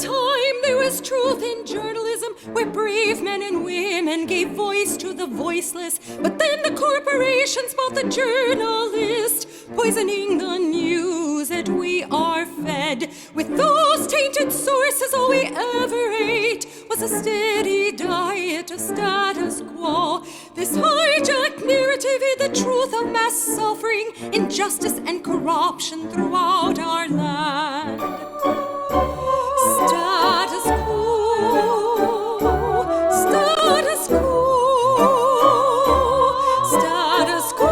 time there was truth in journalism, where brave men and women gave voice to the voiceless. But then the corporations bought the journalist, poisoning the news that we are fed. With those tainted sources, all we ever ate was a steady diet of status quo. This hijacked narrative hid the truth of mass suffering, injustice and corruption throughout our land. Status quo, status quo, status quo,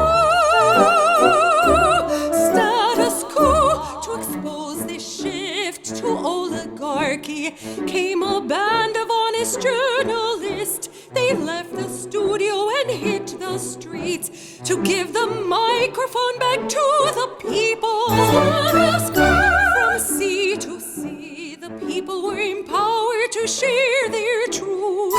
status quo. To expose this shift to oligarchy came a band of honest journalists. They left the studio and hit the streets to give the microphone back to the people. From sea to sea, the people were empowered to share their truth.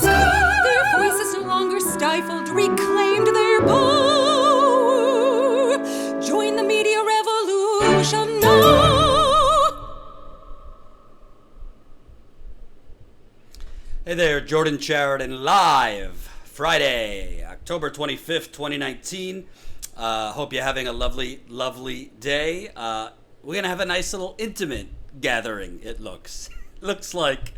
Their voices no longer stifled, reclaimed their power. Join the media revolution now. Hey there, Jordan Sheridan live, Friday, October 25th, 2019. Hope you're having a lovely, lovely day. We're going to have a nice little intimate gathering, it looks. Looks like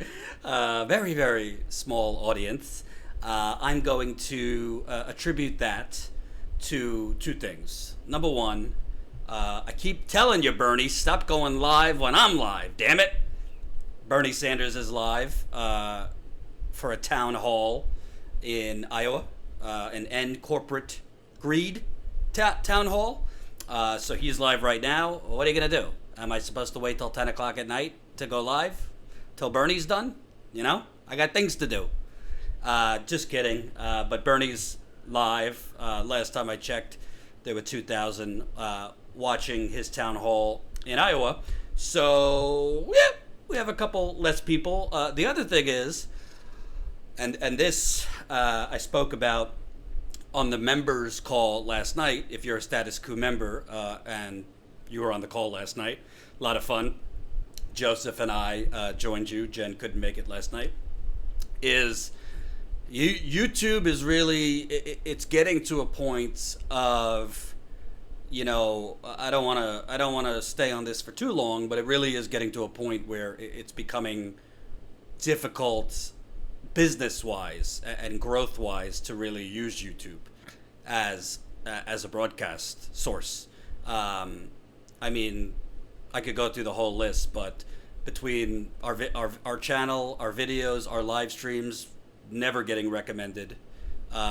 a very, very small audience. I'm going to attribute that to two things. Number one, I keep telling you, Bernie, stop going live when I'm live, damn it. Bernie Sanders is live for a town hall in Iowa, an End Corporate Greed town hall. So he's live right now. What are you going to do? Am I supposed to wait till 10 o'clock at night to go live? Till Bernie's done? You know? I got things to do. Just kidding. But Bernie's live. Last time I checked, there were 2,000 watching his town hall in Iowa. So, yeah, we have a couple less people. The other thing is, and this I spoke about on the members call last night. If you're a Status Coup member and you were on the call last night, a lot of fun. Joseph and I joined you. Jen couldn't make it last night. YouTube is really, it's getting to a point of, you know, I don't want to stay on this for too long, but it really is getting to a point where it's becoming difficult business-wise and growth-wise to really use YouTube as a broadcast source. I mean, I could go through the whole list, but between our channel, our videos, our live streams never getting recommended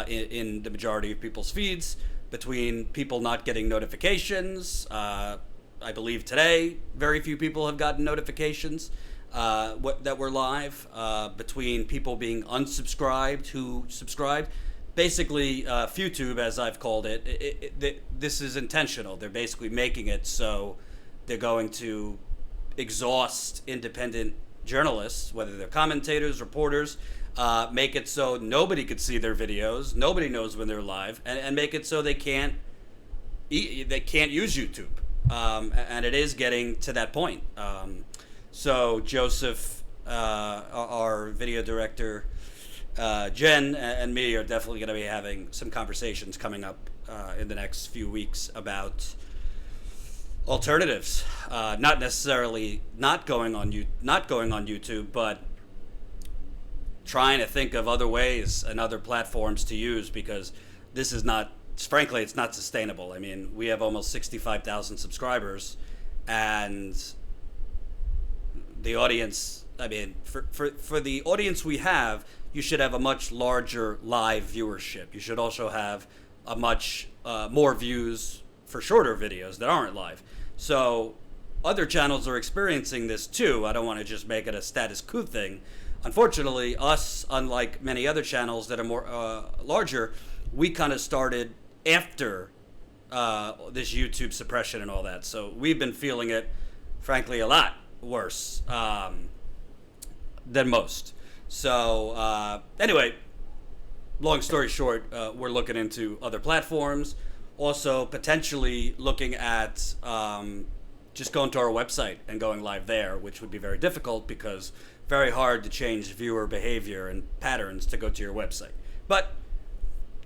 in the majority of people's feeds, between people not getting notifications, I believe today very few people have gotten notifications that we're live, between people being unsubscribed who subscribed. Basically, YouTube, as I've called it, this is intentional. They're basically making it so they're going to exhaust independent journalists, whether they're commentators, reporters, make it so nobody could see their videos, nobody knows when they're live, and make it so they can't use YouTube. And it is getting to that point. So Joseph, our video director, Jen and me are definitely going to be having some conversations coming up in the next few weeks about alternatives. Not necessarily not going on YouTube, but trying to think of other ways and other platforms to use, because this is not, frankly, it's not sustainable. I mean, we have almost 65,000 subscribers, and the audience, I mean, for the audience we have, you should have a much larger live viewership. You should also have a much more views for shorter videos that aren't live. So other channels are experiencing this too. I don't want to just make it a Status Coup thing. Unfortunately, us, unlike many other channels that are more larger, we kind of started after this YouTube suppression and all that. So we've been feeling it, frankly, a lot worse than most. So anyway, long story short, we're looking into other platforms, also potentially looking at just going to our website and going live there, which would be very difficult because very hard to change viewer behavior and patterns to go to your website. But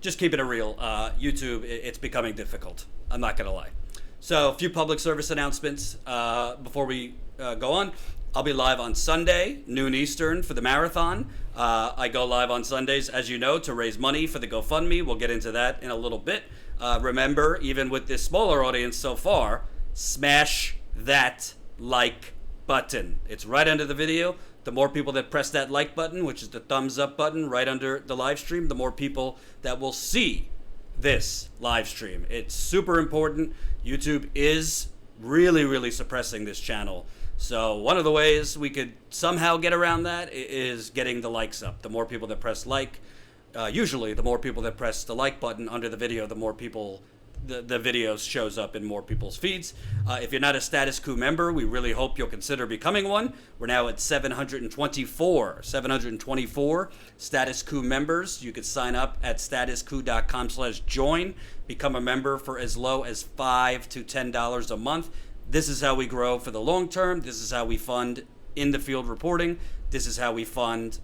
just keeping it real, YouTube, it's becoming difficult. I'm not going to lie. So a few public service announcements before we go on. I'll be live on Sunday, noon Eastern, for the marathon. I go live on Sundays, as you know, to raise money for the GoFundMe. We'll get into that in a little bit. Remember, even with this smaller audience so far, smash that like button. It's right under the video. The more people that press that like button, which is the thumbs up button right under the live stream, the more people that will see this live stream. It's super important. YouTube is really, really suppressing this channel. So one of the ways we could somehow get around that is getting the likes up. The more people that press like, usually the more people that press the like button under the video, the more people the video shows up in more people's feeds. If you're not a Status Coup member, we really hope you'll consider becoming one. We're now at 724 Status Coup members. You could sign up at statuscoup.com/join. Become a member for as low as $5 to $10 a month. This is how we grow for the long term. This is how we fund in the field reporting. This is how we fund,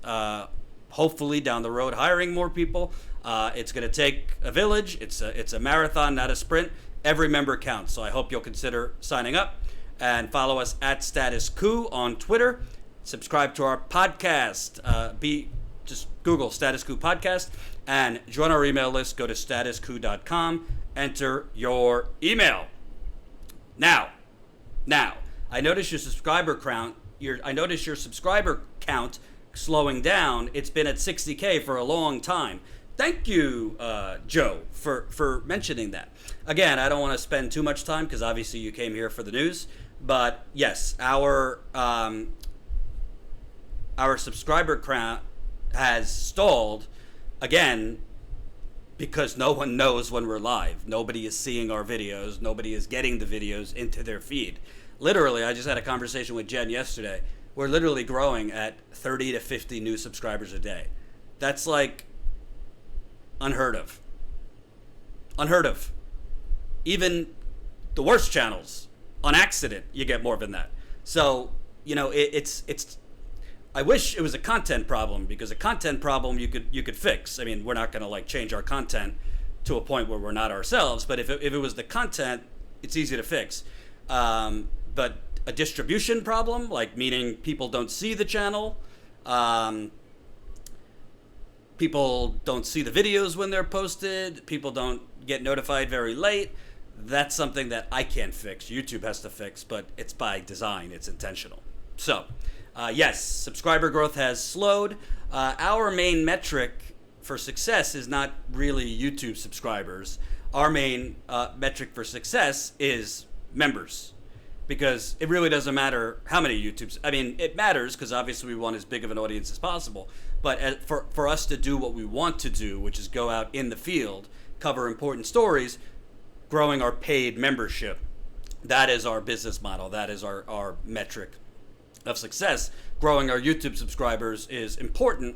hopefully down the road, hiring more people. It's going to take a village. It's a marathon, not a sprint. Every member counts. So I hope you'll consider signing up and follow us at Status Coup on Twitter. Subscribe to our podcast. Just Google Status Coup podcast and join our email list. Go to statuscoup.com. Enter your email. Now, I notice your subscriber count slowing down. It's been at 60K for a long time. Thank you, Joe, for mentioning that. Again, I don't want to spend too much time because obviously you came here for the news. But yes, our subscriber count has stalled again because no one knows when we're live. Nobody is seeing our videos. Nobody is getting the videos into their feed. Literally, I just had a conversation with Jen yesterday. We're literally growing at 30 to 50 new subscribers a day. That's like unheard of. Unheard of. Even the worst channels, on accident, you get more than that. So, it's I wish it was a content problem, because a content problem you could fix. I mean, we're not going to change our content to a point where we're not ourselves, but if it was the content, it's easy to fix. But a distribution problem, meaning people don't see the channel, people don't see the videos when they're posted, people don't get notified very late, that's something that I can't fix. YouTube has to fix, but it's by design, it's intentional. So, yes, subscriber growth has slowed. Our main metric for success is not really YouTube subscribers. Our main metric for success is members. Because it really doesn't matter how many YouTubes. I mean, it matters because obviously we want as big of an audience as possible. But for us to do what we want to do, which is go out in the field, cover important stories, growing our paid membership, that is our business model. That is our metric of success. Growing our YouTube subscribers is important,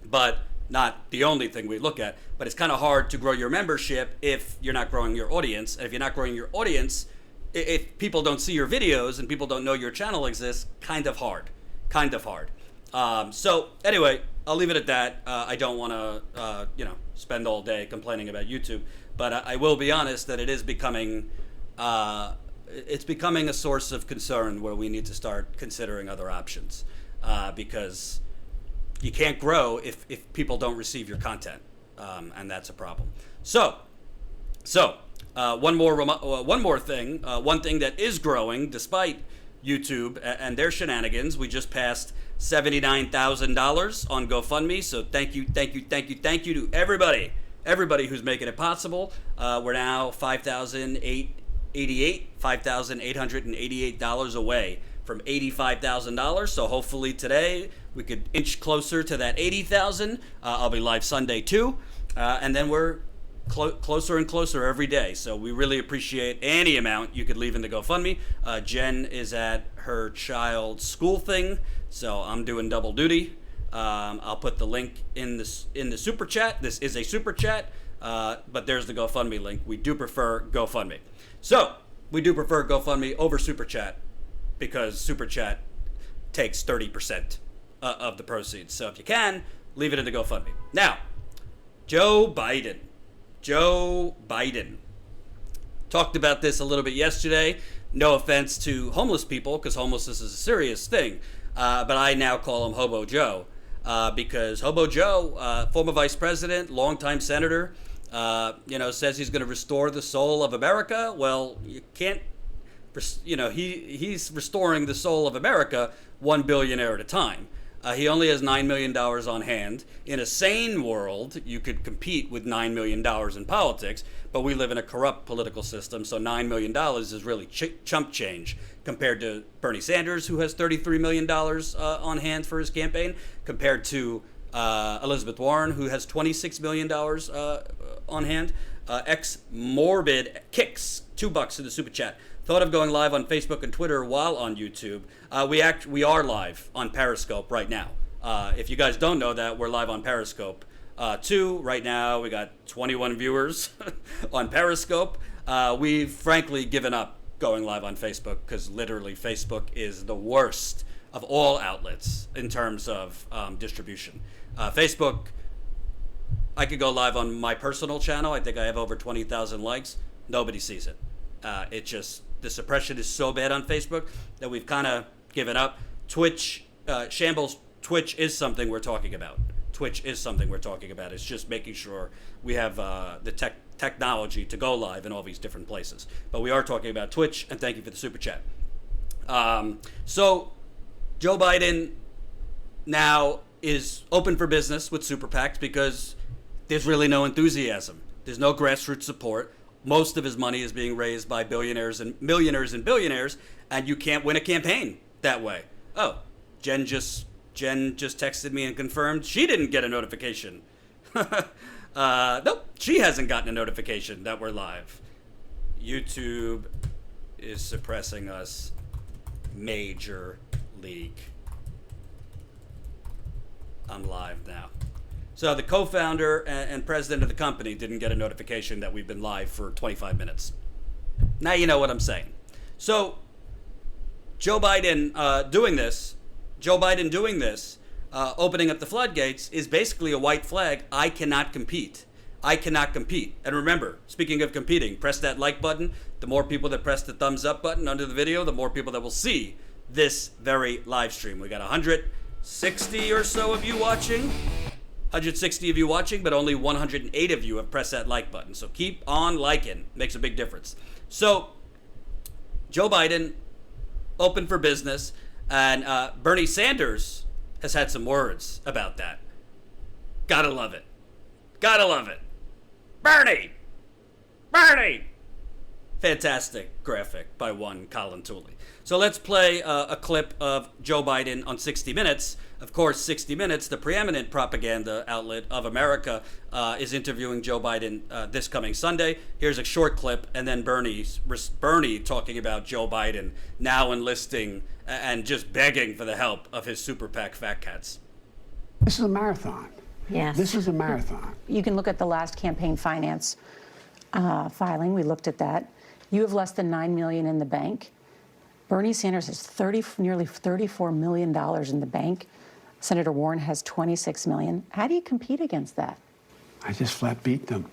but not the only thing we look at. But it's kind of hard to grow your membership if you're not growing your audience. And if you're not growing your audience, if people don't see your videos and people don't know your channel exists, kind of hard. So anyway, I'll leave it at that. I don't want to, spend all day complaining about YouTube, but I will be honest that it is becoming, it's becoming a source of concern where we need to start considering other options, because you can't grow if people don't receive your content, and that's a problem. So. One more thing. One thing that is growing despite YouTube and their shenanigans. We just passed $79,000 on GoFundMe. So thank you to everybody who's making it possible. We're now $5,888 away from $85,000. So hopefully today we could inch closer to that $80,000. I'll be live Sunday too, and then we're closer and closer every day. So we really appreciate any amount you could leave in the GoFundMe. Jen is at her child's school thing, so I'm doing double duty. I'll put the link in the super chat. This is a super chat, but there's the GoFundMe link. We do prefer GoFundMe. So we do prefer GoFundMe over Super Chat because Super Chat takes 30% of the proceeds. So if you can, leave it in the GoFundMe. Now, Joe Biden. Joe Biden. Talked about this a little bit yesterday. No offense to homeless people, because homelessness is a serious thing. But I now call him Hobo Joe. Because Hobo Joe, former vice president, longtime senator, says he's going to restore the soul of America. Well, you can't, he's restoring the soul of America one billionaire at a time. He only has $9 million on hand. In a sane world, you could compete with $9 million in politics, but we live in a corrupt political system, so $9 million is really chump change compared to Bernie Sanders, who has $33 million on hand for his campaign, compared to Elizabeth Warren, who has $26 million on hand. Morbid Kicks, $2 in the super chat. Thought of going live on Facebook and Twitter while on YouTube. We are live on Periscope right now. If you guys don't know that, we're live on Periscope too. Right now, we got 21 viewers on Periscope. We've frankly given up going live on Facebook because literally Facebook is the worst of all outlets in terms of distribution. Facebook, I could go live on my personal channel. I think I have over 20,000 likes. Nobody sees it. The suppression is so bad on Facebook that we've kind of given up. Twitch, Shambles, Twitch is something we're talking about. It's just making sure we have the technology to go live in all these different places. But we are talking about Twitch, and thank you for the super chat. So Joe Biden now is open for business with super PACs because there's really no enthusiasm. There's no grassroots support. Most of his money is being raised by billionaires and millionaires and billionaires, and you can't win a campaign that way. Oh, Jen just texted me and confirmed she didn't get a notification. Nope, she hasn't gotten a notification that we're live. YouTube is suppressing us. Major league. I'm live now. So the co-founder and president of the company didn't get a notification that we've been live for 25 minutes. Now you know what I'm saying. So Joe Biden doing this, opening up the floodgates is basically a white flag. I cannot compete. And remember, speaking of competing, press that like button. The more people that press the thumbs up button under the video, the more people that will see this very live stream. We got 160 or so of you watching. 160 of you watching, but only 108 of you have pressed that like button. So keep on liking. Makes a big difference. So Joe Biden, open for business, and Bernie Sanders has had some words about that. Gotta love it. Bernie! Fantastic graphic by one Colin Tooley. So let's play a clip of Joe Biden on 60 Minutes. Of course, 60 Minutes, the preeminent propaganda outlet of America, is interviewing Joe Biden this coming Sunday. Here's a short clip, and then Bernie talking about Joe Biden now enlisting and just begging for the help of his super PAC fat cats. This is a marathon. Yes. This is a marathon. You can look at the last campaign finance filing. We looked at that. You have less than $9 million in the bank. Bernie Sanders has nearly $34 million in the bank. Senator Warren has $26 million. How do you compete against that? I just flat beat them.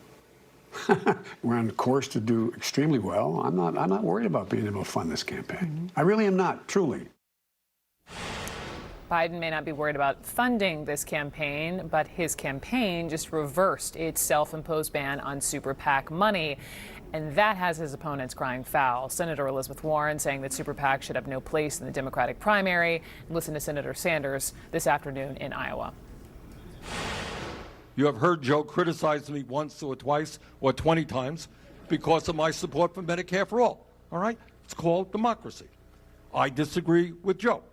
We're on course to do extremely well. I'm not worried about being able to fund this campaign. I really am not, truly. Biden may not be worried about funding this campaign, but his campaign just reversed its self-imposed ban on super PAC money. And that has his opponents crying foul. Senator Elizabeth Warren saying that super PAC should have no place in the Democratic primary. Listen to Senator Sanders this afternoon in Iowa. You have heard Joe criticize me once or twice or 20 times because of my support for Medicare for all. All right? It's called democracy. I disagree with Joe.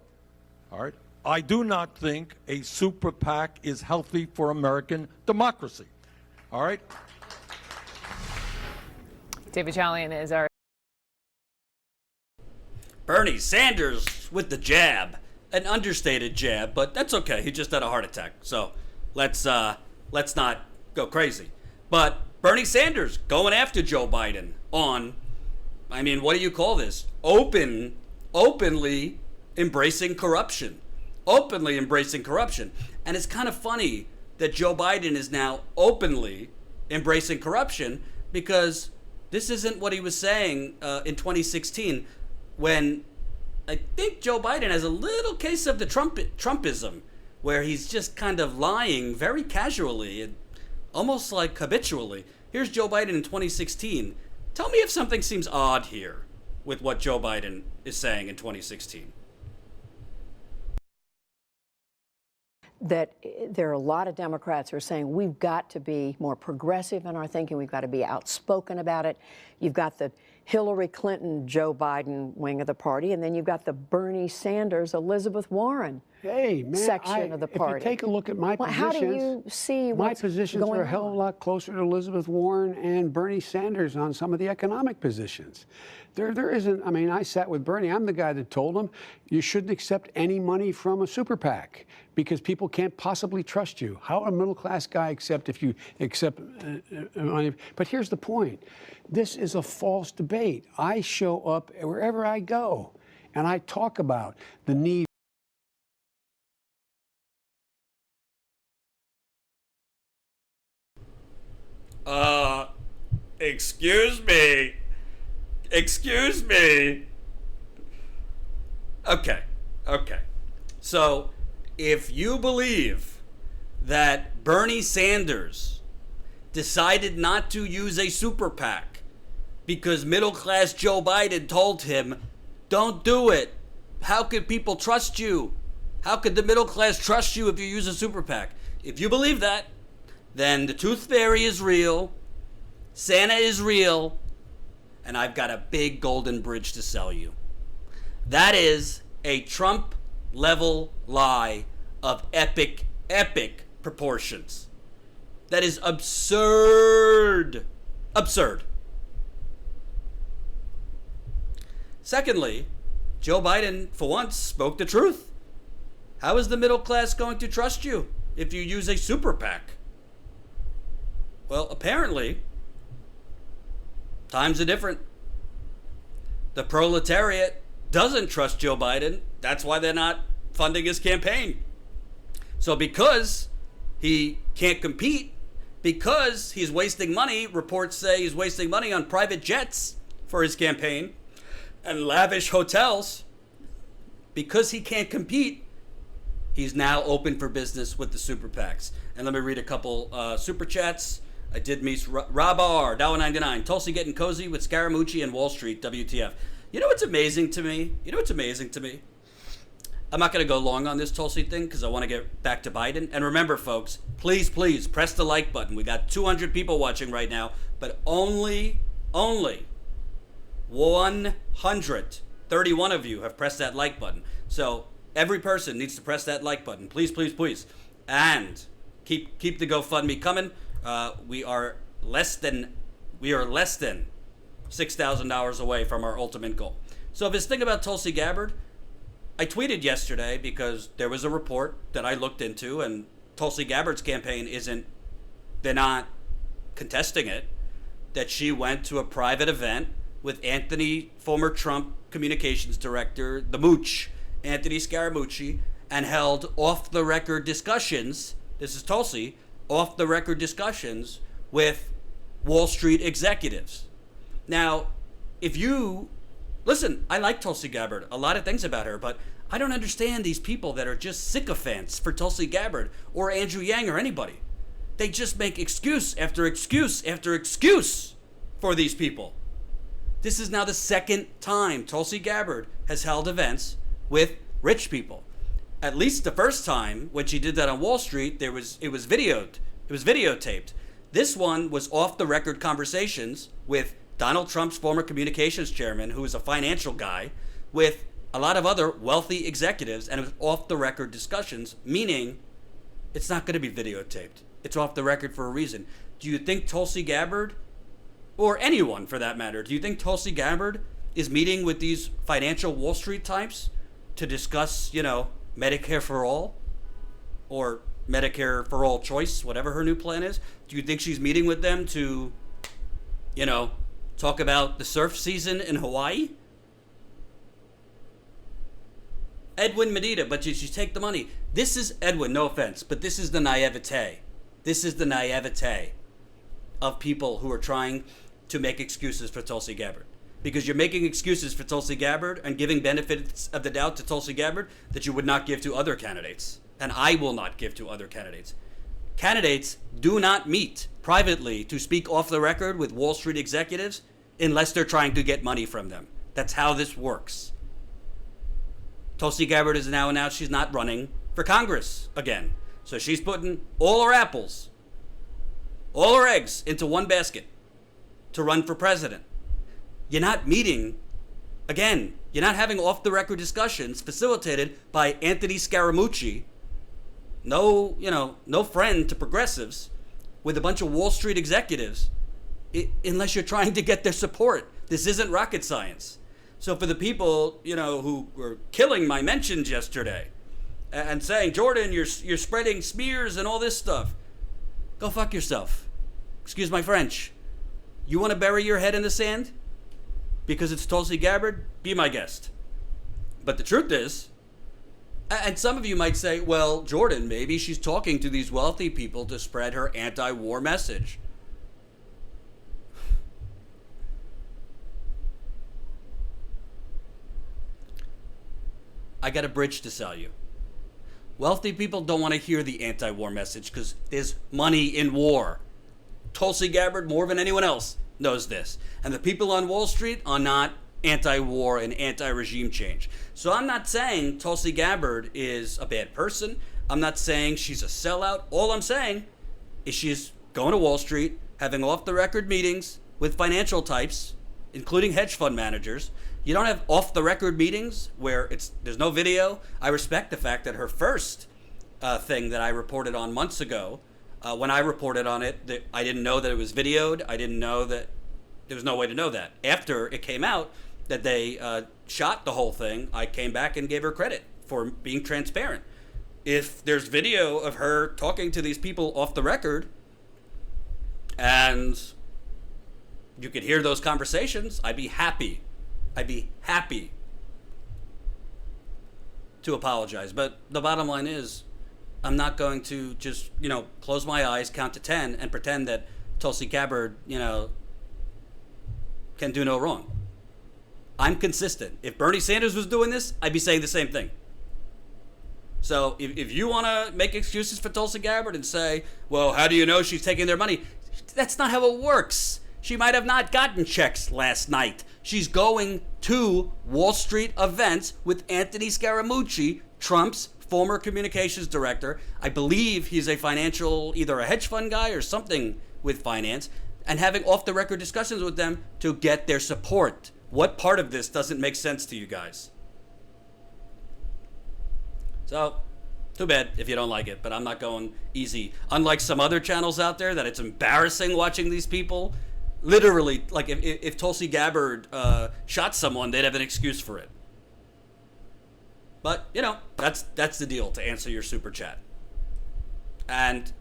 All right? I do not think a super PAC is healthy for American democracy. All right? David Chalian is our... Bernie Sanders with the jab. An understated jab, but that's okay. He just had a heart attack. So let's not go crazy. But Bernie Sanders going after Joe Biden on I mean, what do you call this? Openly embracing corruption. Openly embracing corruption. And it's kind of funny that Joe Biden is now openly embracing corruption, because this isn't what he was saying in 2016, when I think Joe Biden has a little case of the Trumpism, where he's just kind of lying very casually and almost like habitually. Here's Joe Biden in 2016. Tell me if something seems odd here with what Joe Biden is saying in 2016. That there are a lot of Democrats who are saying we've got to be more progressive in our thinking. We've got to be outspoken about it. You've got the Hillary Clinton, Joe Biden wing of the party, and then you've got the Bernie Sanders, Elizabeth Warren section of the party. If you take a look at my positions, how do you see my what's positions going are a hell of a lot closer to Elizabeth Warren and Bernie Sanders on some of the economic positions. There isn't, I mean, I sat with Bernie. I'm the guy that told him you shouldn't accept any money from a super PAC because people can't possibly trust you. How a middle class guy accept if you accept money? But here's the point. This is a false debate. I show up wherever I go and I talk about the need. Excuse me. Okay. So, if you believe that Bernie Sanders decided not to use a super PAC because middle-class Joe Biden told him, don't do it. How could people trust you? How could the middle class trust you if you use a super PAC? If you believe that, then the Tooth Fairy is real, Santa is real, and I've got a big golden bridge to sell you. That is a Trump-level lie of epic proportions. That is absurd. Absurd. Secondly, Joe Biden, for once, spoke the truth. How is the middle class going to trust you if you use a super PAC? Well, apparently, times are different. The proletariat doesn't trust Joe Biden. That's why they're not funding his campaign. So because he can't compete, because he's wasting money, reports say he's wasting money on private jets for his campaign and lavish hotels, because he can't compete, he's now open for business with the super PACs. And let me read a couple super chats. I did miss Rob R, $1.99. Tulsi getting cozy with Scaramucci and Wall Street, WTF. You know what's amazing to me? I'm not going to go long on this Tulsi thing because I want to get back to Biden. And remember, folks, please press the like button. We got 200 people watching right now, but only 131 of you have pressed that like button. So every person needs to press that like button. Please. And keep the GoFundMe coming. We are less than $6,000 away from our ultimate goal. So this thing about Tulsi Gabbard, I tweeted yesterday because there was a report that I looked into, and Tulsi Gabbard's campaign they're not contesting it, that she went to a private event with Anthony, former Trump communications director, the Mooch, Anthony Scaramucci, and held off-the-record discussions, this is Tulsi, off-the-record discussions with Wall Street executives. Now, listen, I like Tulsi Gabbard, a lot of things about her, but I don't understand these people that are just sycophants for Tulsi Gabbard or Andrew Yang or anybody. They just make excuse after excuse after excuse for these people. This is now the second time Tulsi Gabbard has held events with rich people. At least the first time when she did that on Wall Street, it was videotaped. This one was off-the-record conversations with Donald Trump's former communications chairman, who is a financial guy, with a lot of other wealthy executives, and it was off-the-record discussions, meaning it's not going to be videotaped. It's off the record for a reason. Do you think Tulsi Gabbard, or anyone for that matter, do you think Tulsi Gabbard is meeting with these financial Wall Street types to discuss, Medicare for all or Medicare for all choice, whatever her new plan is? Do you think she's meeting with them to, talk about the surf season in Hawaii? Edwin Medina, but you take the money. This is, Edwin, no offense, but this is the naivete. This is the naivete of people who are trying to make excuses for Tulsi Gabbard. Because you're making excuses for Tulsi Gabbard and giving benefits of the doubt to Tulsi Gabbard that you would not give to other candidates. And I will not give to other candidates. Candidates do not meet privately to speak off the record with Wall Street executives unless they're trying to get money from them. That's how this works. Tulsi Gabbard has now announced she's not running for Congress again. So she's putting all her apples, all her eggs into one basket to run for president. You're not meeting, again, you're not having off-the-record discussions facilitated by Anthony Scaramucci, no friend to progressives, with a bunch of Wall Street executives, unless you're trying to get their support. This isn't rocket science. So for the people, who were killing my mentions yesterday and saying, Jordan, you're spreading smears and all this stuff, go fuck yourself. Excuse my French. You want to bury your head in the sand because it's Tulsi Gabbard? Be my guest. But the truth is, and some of you might say, well, Jordan, maybe she's talking to these wealthy people to spread her anti-war message. I got a bridge to sell you. Wealthy people don't want to hear the anti-war message because there's money in war. Tulsi Gabbard, more than anyone else, knows this. And the people on Wall Street are not anti-war and anti-regime change. So I'm not saying Tulsi Gabbard is a bad person. I'm not saying she's a sellout. All I'm saying is she's going to Wall Street, having off-the-record meetings with financial types, including hedge fund managers. You don't have off-the-record meetings where there's no video. I respect the fact that her first thing that I reported on months ago, when I reported on it, I didn't know that it was videoed. I didn't know that there was no way to know that. After it came out that they shot the whole thing, I came back and gave her credit for being transparent. If there's video of her talking to these people off the record and you could hear those conversations, I'd be happy to apologize. But the bottom line is, I'm not going to just, close my eyes, count to 10, and pretend that Tulsi Gabbard, can do no wrong. I'm consistent. If Bernie Sanders was doing this, I'd be saying the same thing. So if you want to make excuses for Tulsi Gabbard and say, well, how do you know she's taking their money? That's not how it works. She might have not gotten checks last night. She's going to Wall Street events with Anthony Scaramucci, Trump's former communications director. I believe he's a financial, either a hedge fund guy or something with finance, and having off-the-record discussions with them to get their support. What part of this doesn't make sense to you guys? So, too bad if you don't like it, but I'm not going easy. Unlike some other channels out there that it's embarrassing watching these people. Literally, like if Tulsi Gabbard shot someone, they'd have an excuse for it. But, that's the deal, to answer your super chat. And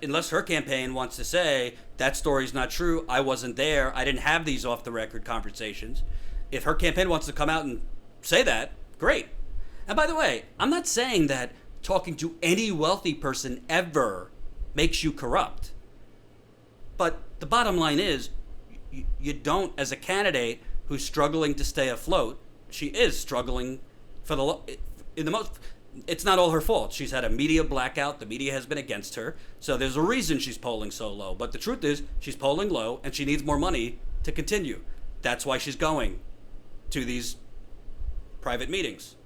unless her campaign wants to say, that story's not true, I wasn't there, I didn't have these off-the-record conversations. If her campaign wants to come out and say that, great. And by the way, I'm not saying that talking to any wealthy person ever makes you corrupt. But the bottom line is, you don't, as a candidate who's struggling to stay afloat, she is struggling it's not all her fault. She's had a media blackout. The media has been against her. So there's a reason she's polling so low. But the truth is, she's polling low and she needs more money to continue. That's why she's going to these private meetings.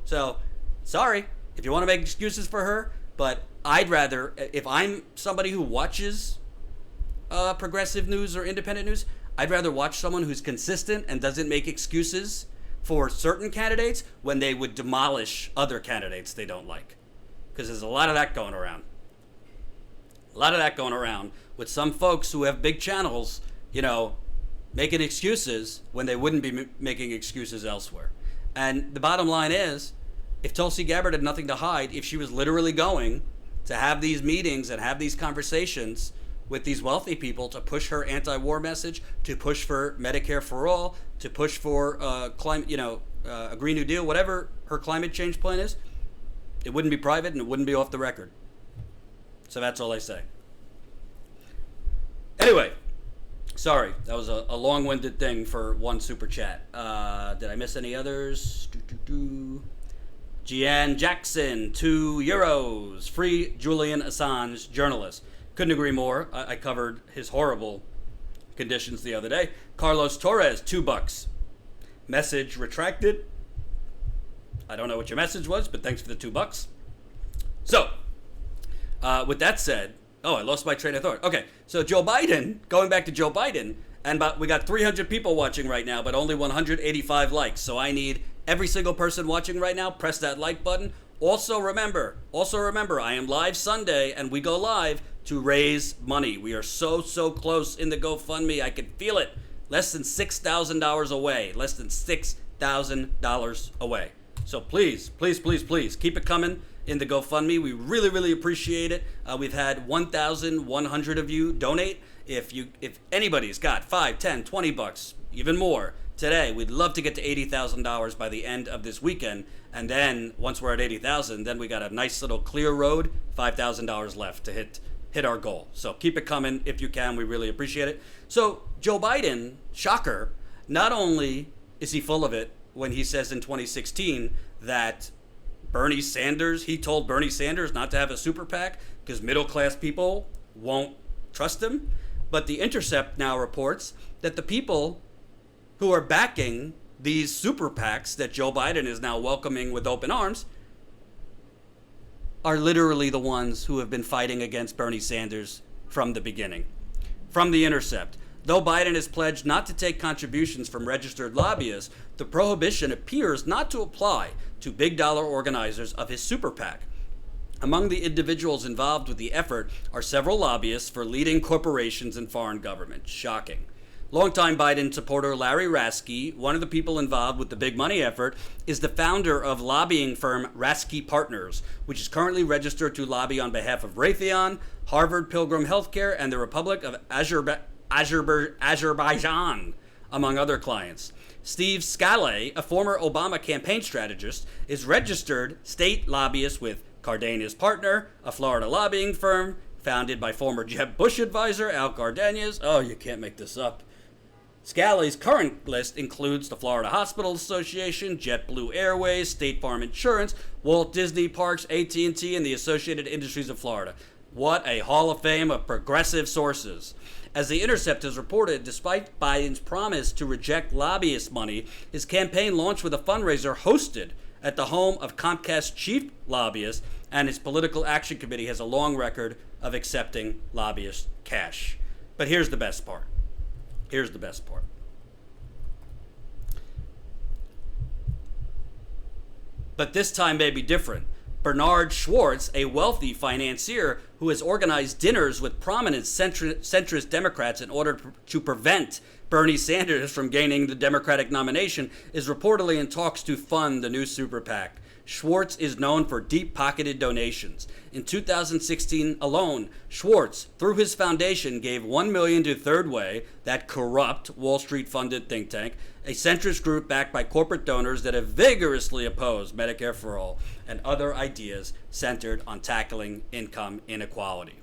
So, sorry if you want to make excuses for her, but I'd rather, if I'm somebody who watches progressive news or independent news, I'd rather watch someone who's consistent and doesn't make excuses for certain candidates when they would demolish other candidates they don't like. Because there's a lot of that going around. A lot of that going around with some folks who have big channels, making excuses when they wouldn't be making excuses elsewhere. And the bottom line is, if Tulsi Gabbard had nothing to hide, if she was literally going to have these meetings and have these conversations with these wealthy people to push her anti-war message, to push for Medicare for all, to push for climate, a Green New Deal, whatever her climate change plan is. It wouldn't be private and it wouldn't be off the record. So that's all I say. Anyway, sorry, that was a long-winded thing for one super chat. Did I miss any others? Gian Jackson, €2. Free Julian Assange, journalist. Couldn't agree more. I covered his horrible conditions the other day. Carlos Torres, $2. Message retracted. I don't know what your message was, but thanks for the $2. So, with that said, I lost my train of thought. Okay, so Joe Biden, going back to Joe Biden, and we got 300 people watching right now, but only 185 likes. So I need every single person watching right now, press that like button. Also remember, I am live Sunday, and we go live to raise money. We are so close in the GoFundMe. I can feel it. Less than $6,000 away. Less than $6,000 away. So please, keep it coming in the GoFundMe. We really appreciate it. We've had 1,100 of you donate. If anybody's got $5, $10, $20, even more today, we'd love to get to $80,000 by the end of this weekend. And then once we're at 80,000, then we got a nice little clear road, $5,000 left to hit our goal. So keep it coming if you can. We really appreciate it. So Joe Biden, shocker, not only is he full of it when he says in 2016 that he told Bernie Sanders not to have a super PAC because middle-class people won't trust him. But The Intercept now reports that the people who are backing these super PACs that Joe Biden is now welcoming with open arms are literally the ones who have been fighting against Bernie Sanders from the beginning. From The Intercept, though Biden has pledged not to take contributions from registered lobbyists, the prohibition appears not to apply to big dollar organizers of his super PAC. Among the individuals involved with the effort are several lobbyists for leading corporations and foreign governments. Shocking. Longtime Biden supporter Larry Raske, one of the people involved with the big money effort, is the founder of lobbying firm Raske Partners, which is currently registered to lobby on behalf of Raytheon, Harvard Pilgrim Healthcare, and the Republic of Azerbaijan, among other clients. Steve Scalise, a former Obama campaign strategist, is registered state lobbyist with Cardenas Partner, a Florida lobbying firm founded by former Jeb Bush advisor Al Cardenas. Oh, you can't make this up. Scalise's current list includes the Florida Hospital Association, JetBlue Airways, State Farm Insurance, Walt Disney Parks, AT&T, and the Associated Industries of Florida. What a hall of fame of progressive sources. As The Intercept has reported, despite Biden's promise to reject lobbyist money, his campaign launched with a fundraiser hosted at the home of Comcast chief lobbyist, and his political action committee has a long record of accepting lobbyist cash. But here's the best part. But this time may be different. Bernard Schwartz, a wealthy financier who has organized dinners with prominent centrist Democrats in order to prevent Bernie Sanders from gaining the Democratic nomination, is reportedly in talks to fund the new super PAC. Schwartz is known for deep-pocketed donations. In 2016 alone, Schwartz, through his foundation, gave $1 million to Third Way, that corrupt Wall Street-funded think tank, a centrist group backed by corporate donors that have vigorously opposed Medicare for All and other ideas centered on tackling income inequality.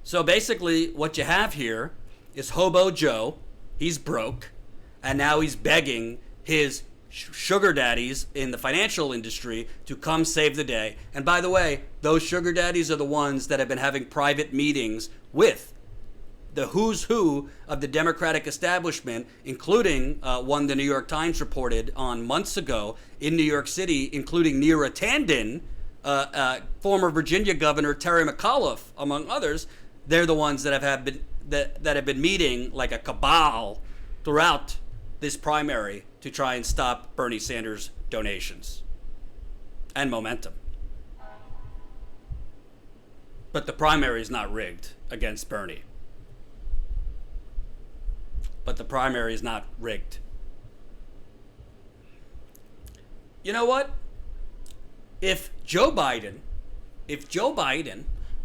So basically, what you have here is Hobo Joe. He's broke, and now he's begging his sugar daddies in the financial industry to come save the day. And by the way, those sugar daddies are the ones that have been having private meetings with the who's who of the Democratic establishment, including one the New York Times reported on months ago in New York City, including Neera Tanden, former Virginia Governor Terry McAuliffe, among others. They're the ones that have been meeting like a cabal throughout this primary to try and stop Bernie Sanders' donations and momentum. But the primary is not rigged against Bernie. You know what? If Joe Biden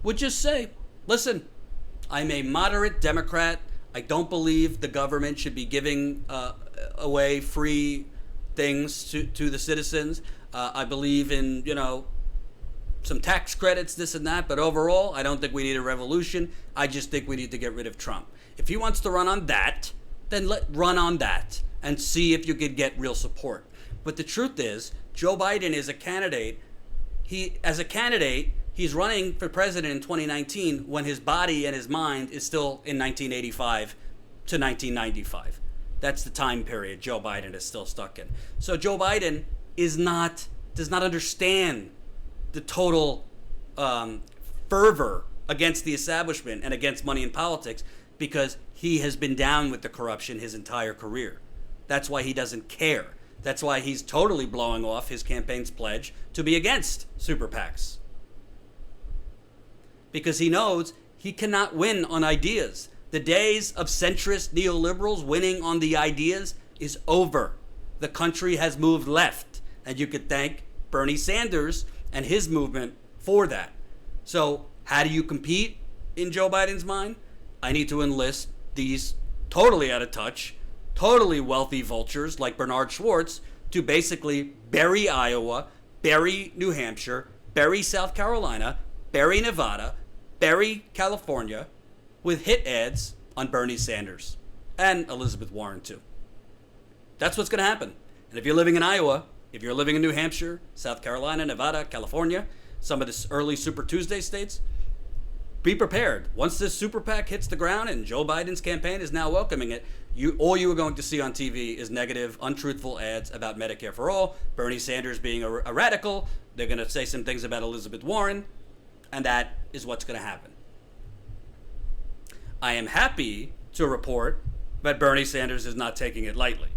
would just say, listen, I'm a moderate Democrat. I don't believe the government should be giving away free things to the citizens. I believe in, some tax credits, this and that. But overall, I don't think we need a revolution. I just think we need to get rid of Trump. If he wants to run on that, then run on that and see if you could get real support. But the truth is, Joe Biden is a candidate. He's running for president in 2019 when his body and his mind is still in 1985 to 1995. That's the time period Joe Biden is still stuck in. So Joe Biden does not understand the total fervor against the establishment and against money in politics, because he has been down with the corruption his entire career. That's why he doesn't care. That's why he's totally blowing off his campaign's pledge to be against super PACs. Because he knows he cannot win on ideas. The days of centrist neoliberals winning on the ideas is over. The country has moved left. And you could thank Bernie Sanders and his movement for that. So how do you compete in Joe Biden's mind? I need to enlist these totally out of touch, totally wealthy vultures like Bernard Schwartz to basically bury Iowa, bury New Hampshire, bury South Carolina, bury Nevada, bury California with hit ads on Bernie Sanders and Elizabeth Warren too. That's what's going to happen. And if you're living in Iowa, if you're living in New Hampshire, South Carolina, Nevada, California, some of the early Super Tuesday states, be prepared. Once this super PAC hits the ground, and Joe Biden's campaign is now welcoming it, all you are going to see on TV is negative, untruthful ads about Medicare for all, Bernie Sanders being a radical. They're going to say some things about Elizabeth Warren, and that is what's going to happen. I am happy to report that Bernie Sanders is not taking it lightly.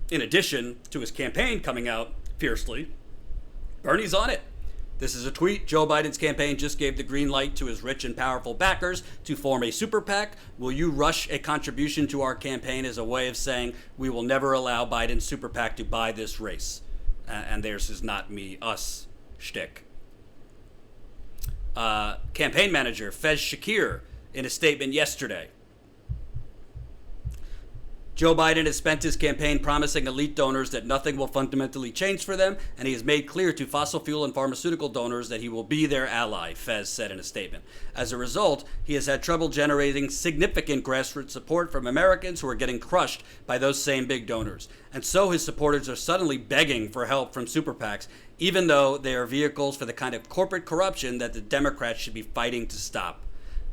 In addition to his campaign coming out fiercely, Bernie's on it. This is a tweet. Joe Biden's campaign just gave the green light to his rich and powerful backers to form a super PAC. Will you rush a contribution to our campaign as a way of saying we will never allow Biden's super PAC to buy this race? And theirs is not me, us shtick. Campaign manager Fez Shakir in a statement yesterday. Joe Biden has spent his campaign promising elite donors that nothing will fundamentally change for them, and he has made clear to fossil fuel and pharmaceutical donors that he will be their ally, Fez said in a statement. As a result, he has had trouble generating significant grassroots support from Americans who are getting crushed by those same big donors. And so his supporters are suddenly begging for help from super PACs, even though they are vehicles for the kind of corporate corruption that the Democrats should be fighting to stop.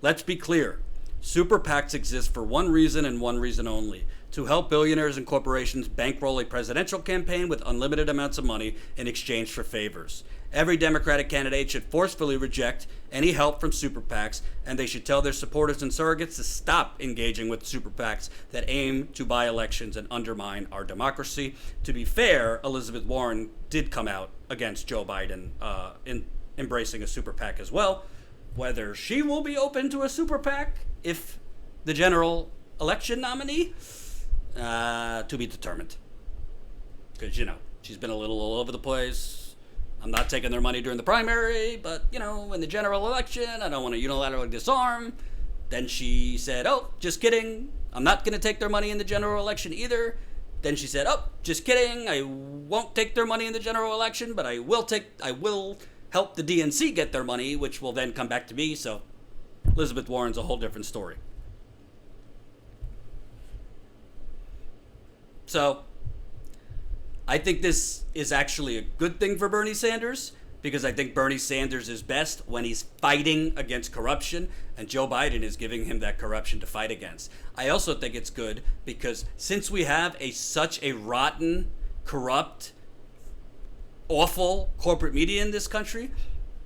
Let's be clear. Super PACs exist for one reason and one reason only: to help billionaires and corporations bankroll a presidential campaign with unlimited amounts of money in exchange for favors. Every Democratic candidate should forcefully reject any help from super PACs, and they should tell their supporters and surrogates to stop engaging with super PACs that aim to buy elections and undermine our democracy. To be fair, Elizabeth Warren did come out against Joe Biden in embracing a super PAC as well. Whether she will be open to a super PAC if the general election nominee, to be determined. Because, she's been a little all over the place. I'm not taking their money during the primary, but, in the general election, I don't want to unilaterally disarm. Then she said, oh, just kidding. I'm not going to take their money in the general election either. Then she said, oh, just kidding. I won't take their money in the general election, but I will help the DNC get their money, which will then come back to me. So Elizabeth Warren's a whole different story. So I think this is actually a good thing for Bernie Sanders, because I think Bernie Sanders is best when he's fighting against corruption, and Joe Biden is giving him that corruption to fight against. I also think it's good because since we have such a rotten, corrupt, awful corporate media in this country,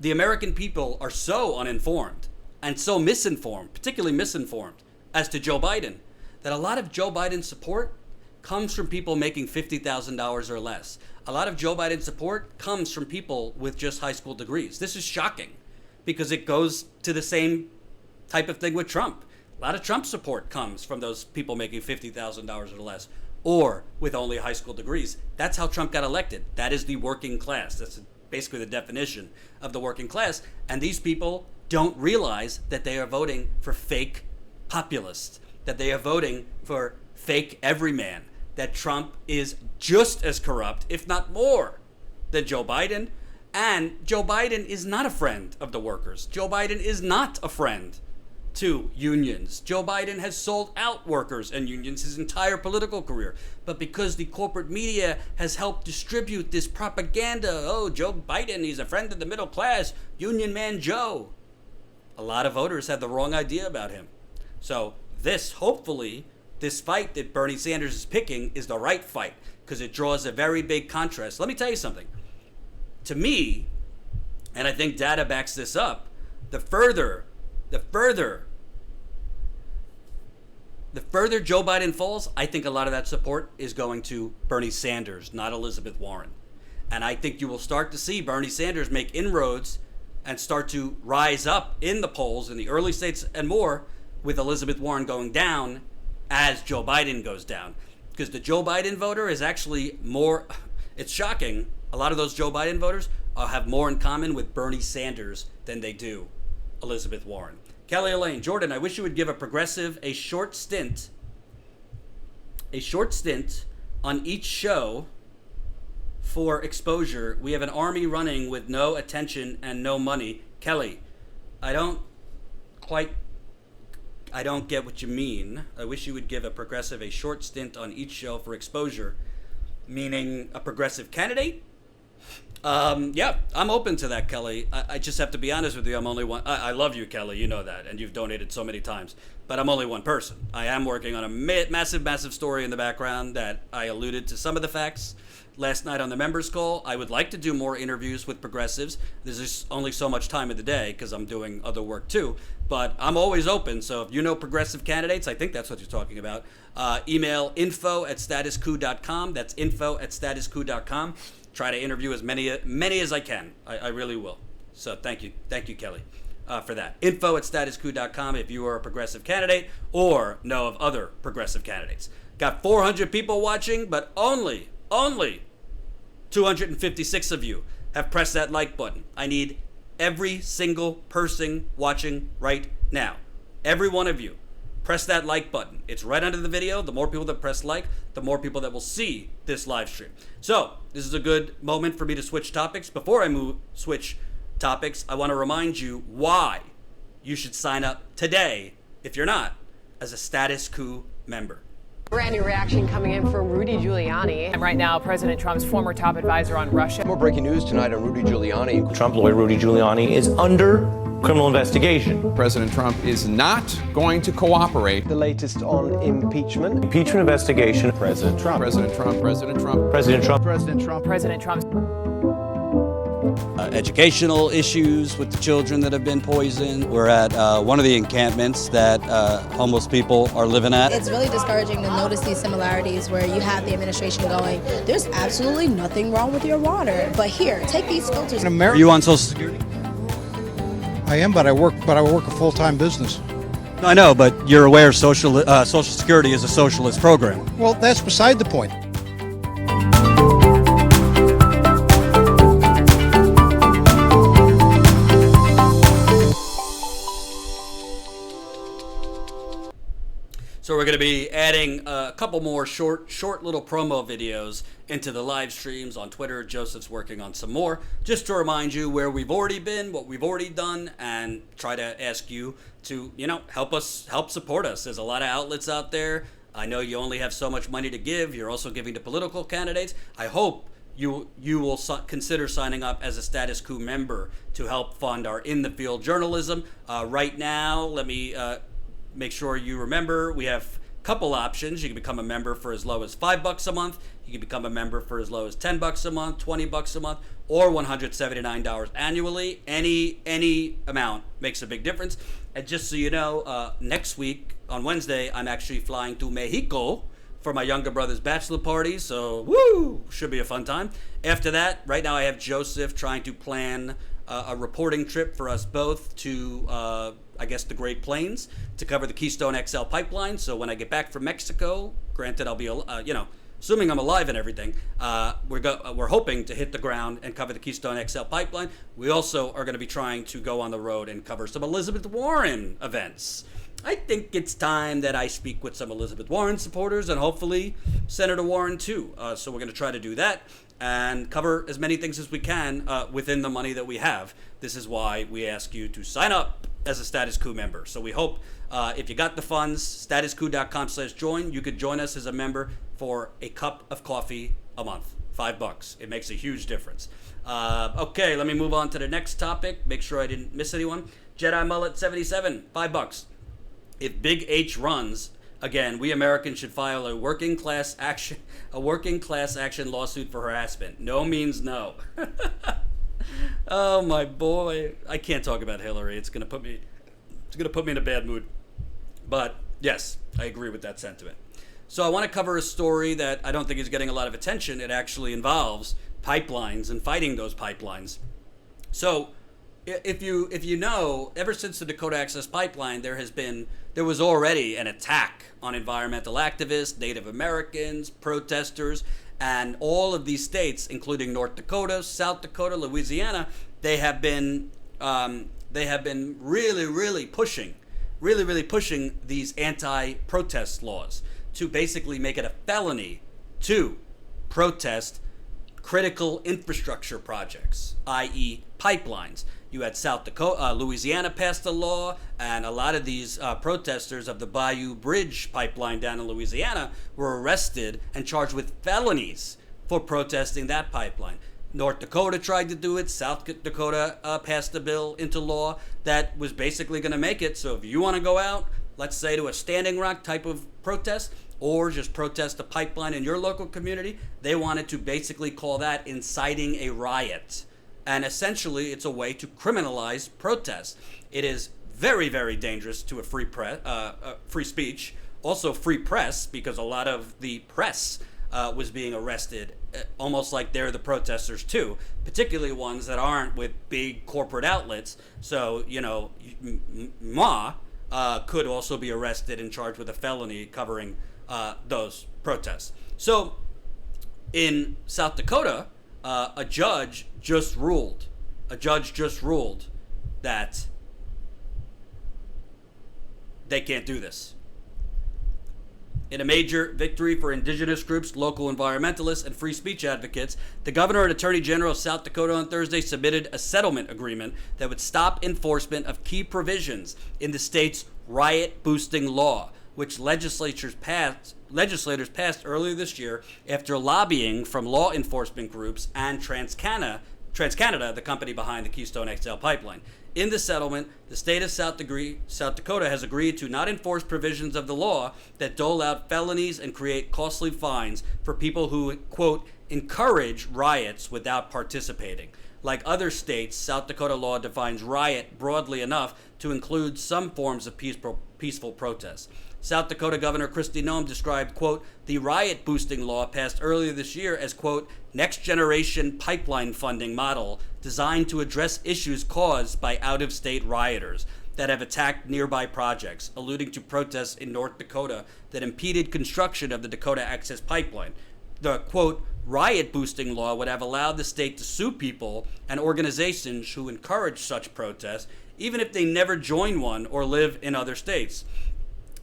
the American people are so uninformed and so misinformed, particularly misinformed, as to Joe Biden, that a lot of Joe Biden's support comes from people making $50,000 or less. A lot of Joe Biden's support comes from people with just high school degrees. This is shocking because it goes to the same type of thing with Trump. A lot of Trump support comes from those people making $50,000 or less, or with only high school degrees. That's how Trump got elected. That is the working class. That's basically the definition of the working class. And these people don't realize that they are voting for fake populists, that they are voting for fake everyman, that Trump is just as corrupt, if not more, than Joe Biden. And Joe Biden is not a friend of the workers. Joe Biden is not a friend to unions. Joe Biden has sold out workers and unions his entire political career. But because the corporate media has helped distribute this propaganda, oh, Joe Biden, he's a friend of the middle class, Union Man Joe, a lot of voters have the wrong idea about him. So this, hopefully, this fight that Bernie Sanders is picking is the right fight, because it draws a very big contrast. Let me tell you something. To me, and I think data backs this up, the further Joe Biden falls, I think a lot of that support is going to Bernie Sanders, not Elizabeth Warren. And I think you will start to see Bernie Sanders make inroads and start to rise up in the polls in the early states and more, with Elizabeth Warren going down as Joe Biden goes down. Because the Joe Biden voter is actually more, it's shocking, a lot of those Joe Biden voters have more in common with Bernie Sanders than they do Elizabeth Warren. Kelly Elaine, Jordan, I wish you would give a progressive a short stint on each show for exposure. We have an army running with no attention and no money. Kelly, I don't get what you mean. I wish you would give a progressive a short stint on each show for exposure, meaning a progressive candidate? Yeah, I'm open to that, Kelly. I just have to be honest with you. I'm only one. I love you, Kelly. You know that, and you've donated so many times. But I'm only one person. I am working on a massive story in the background that I alluded to some of the facts last night on the members call. I would like to do more interviews with progressives. There's just only so much time of the day because I'm doing other work too. But I'm always open. So if you know progressive candidates, I think that's what you're talking about. Email info@statuscoup.com. That's info@statuscoup.com. Try to interview as many as I can. I really will. So thank you, Kelly, for that. Info@statuscoup.com if you are a progressive candidate or know of other progressive candidates. Got 400 people watching, but only 256 of you have pressed that like button. I need every single person watching right now. Every one of you. Press that like button. It's right under the video. The more people that press like, the more people that will see this live stream. So this is a good moment for me to switch topics. Before I switch topics, I want to remind you why you should sign up today, if you're not, as a Status Coup member. Brand new reaction coming in from Rudy Giuliani. And right now, President Trump's former top advisor on Russia. More breaking news tonight on Rudy Giuliani. Trump lawyer Rudy Giuliani is under criminal investigation. President Trump is not going to cooperate. The latest on impeachment. Impeachment investigation. President Trump. President Trump. President Trump. President Trump. President Trump. President Trump's educational issues with the children that have been poisoned. We're at one of the encampments that homeless people are living at. It's really discouraging to notice these similarities where you have the administration going, there's absolutely nothing wrong with your water. But here, take these filters. Are you on Social Security? I am, but I work a full-time business. I know, but you're aware Social Security is a socialist program. Well, that's beside the point. So we're going to be adding a couple more short little promo videos into the live streams on Twitter. Joseph's working on some more, just to remind you where we've already been, what we've already done, and try to ask you to, help support us. There's a lot of outlets out there. I know you only have so much money to give. You're also giving to political candidates. I hope you will consider signing up as a Status Coup member to help fund our in-the-field journalism. Right now, let me make sure you remember we have a couple options. You can become a member for as low as $5 a month. You can become a member for as low as $10 a month, $20 a month, or $179 annually. Any amount makes a big difference. And just so you know, next week on Wednesday, I'm actually flying to Mexico for my younger brother's bachelor party. So, woo, should be a fun time. After that, right now I have Joseph trying to plan a reporting trip for us both to the Great Plains to cover the Keystone XL pipeline. So when I get back from Mexico, granted I'll be, assuming I'm alive and everything, we're hoping to hit the ground and cover the Keystone XL pipeline. We also are going to be trying to go on the road and cover some Elizabeth Warren events. I think it's time that I speak with some Elizabeth Warren supporters and hopefully Senator Warren too. So we're going to try to do that and cover as many things as we can within the money that we have. This is why we ask you to sign up as a Status Coup member. So we hope if you got the funds, statuscoup.com/join, you could join us as a member for a cup of coffee a month, $5. It makes a huge difference. Okay, let me move on to the next topic. Make sure I didn't miss anyone. Jedi Mullet 77, $5. If Big H runs again, we Americans should file a working class action lawsuit for harassment. No means no. Oh my boy, I can't talk about Hillary. It's gonna put me in a bad mood. But yes, I agree with that sentiment. So I want to cover a story that I don't think is getting a lot of attention. It actually involves pipelines and fighting those pipelines. So if you know, ever since the Dakota Access Pipeline, there was already an attack on environmental activists, Native Americans, protesters, and all of these states, including North Dakota, South Dakota, Louisiana. They have been really pushing these anti-protest laws to basically make it a felony to protest critical infrastructure projects, i.e. pipelines. You had Louisiana passed a law, and a lot of these protesters of the Bayou Bridge pipeline down in Louisiana were arrested and charged with felonies for protesting that pipeline. North Dakota tried to do it. South Dakota passed a bill into law that was basically going to make it so if you want to go out, let's say to a Standing Rock type of protest, or just protest a pipeline in your local community, they wanted to basically call that inciting a riot. And essentially, it's a way to criminalize protest. It is very, very dangerous to a free speech. Also free press, because a lot of the press was being arrested, almost like they're the protesters too, particularly ones that aren't with big corporate outlets. So, Ma could also be arrested and charged with a felony covering those protests. So, in South Dakota, a judge just ruled that they can't do this. In a major victory for indigenous groups, local environmentalists, and free speech advocates, the governor and attorney general of South Dakota on Thursday submitted a settlement agreement that would stop enforcement of key provisions in the state's riot-boosting law, which legislators passed earlier this year after lobbying from law enforcement groups and TransCanada, the company behind the Keystone XL pipeline. In the settlement, the state of South Dakota has agreed to not enforce provisions of the law that dole out felonies and create costly fines for people who, quote, encourage riots without participating. Like other states, South Dakota law defines riot broadly enough to include some forms of peaceful protest. South Dakota Governor Kristi Noem described, quote, the riot-boosting law passed earlier this year as, quote, next-generation pipeline funding model designed to address issues caused by out-of-state rioters that have attacked nearby projects, alluding to protests in North Dakota that impeded construction of the Dakota Access Pipeline. The, quote, riot-boosting law would have allowed the state to sue people and organizations who encourage such protests, even if they never join one or live in other states.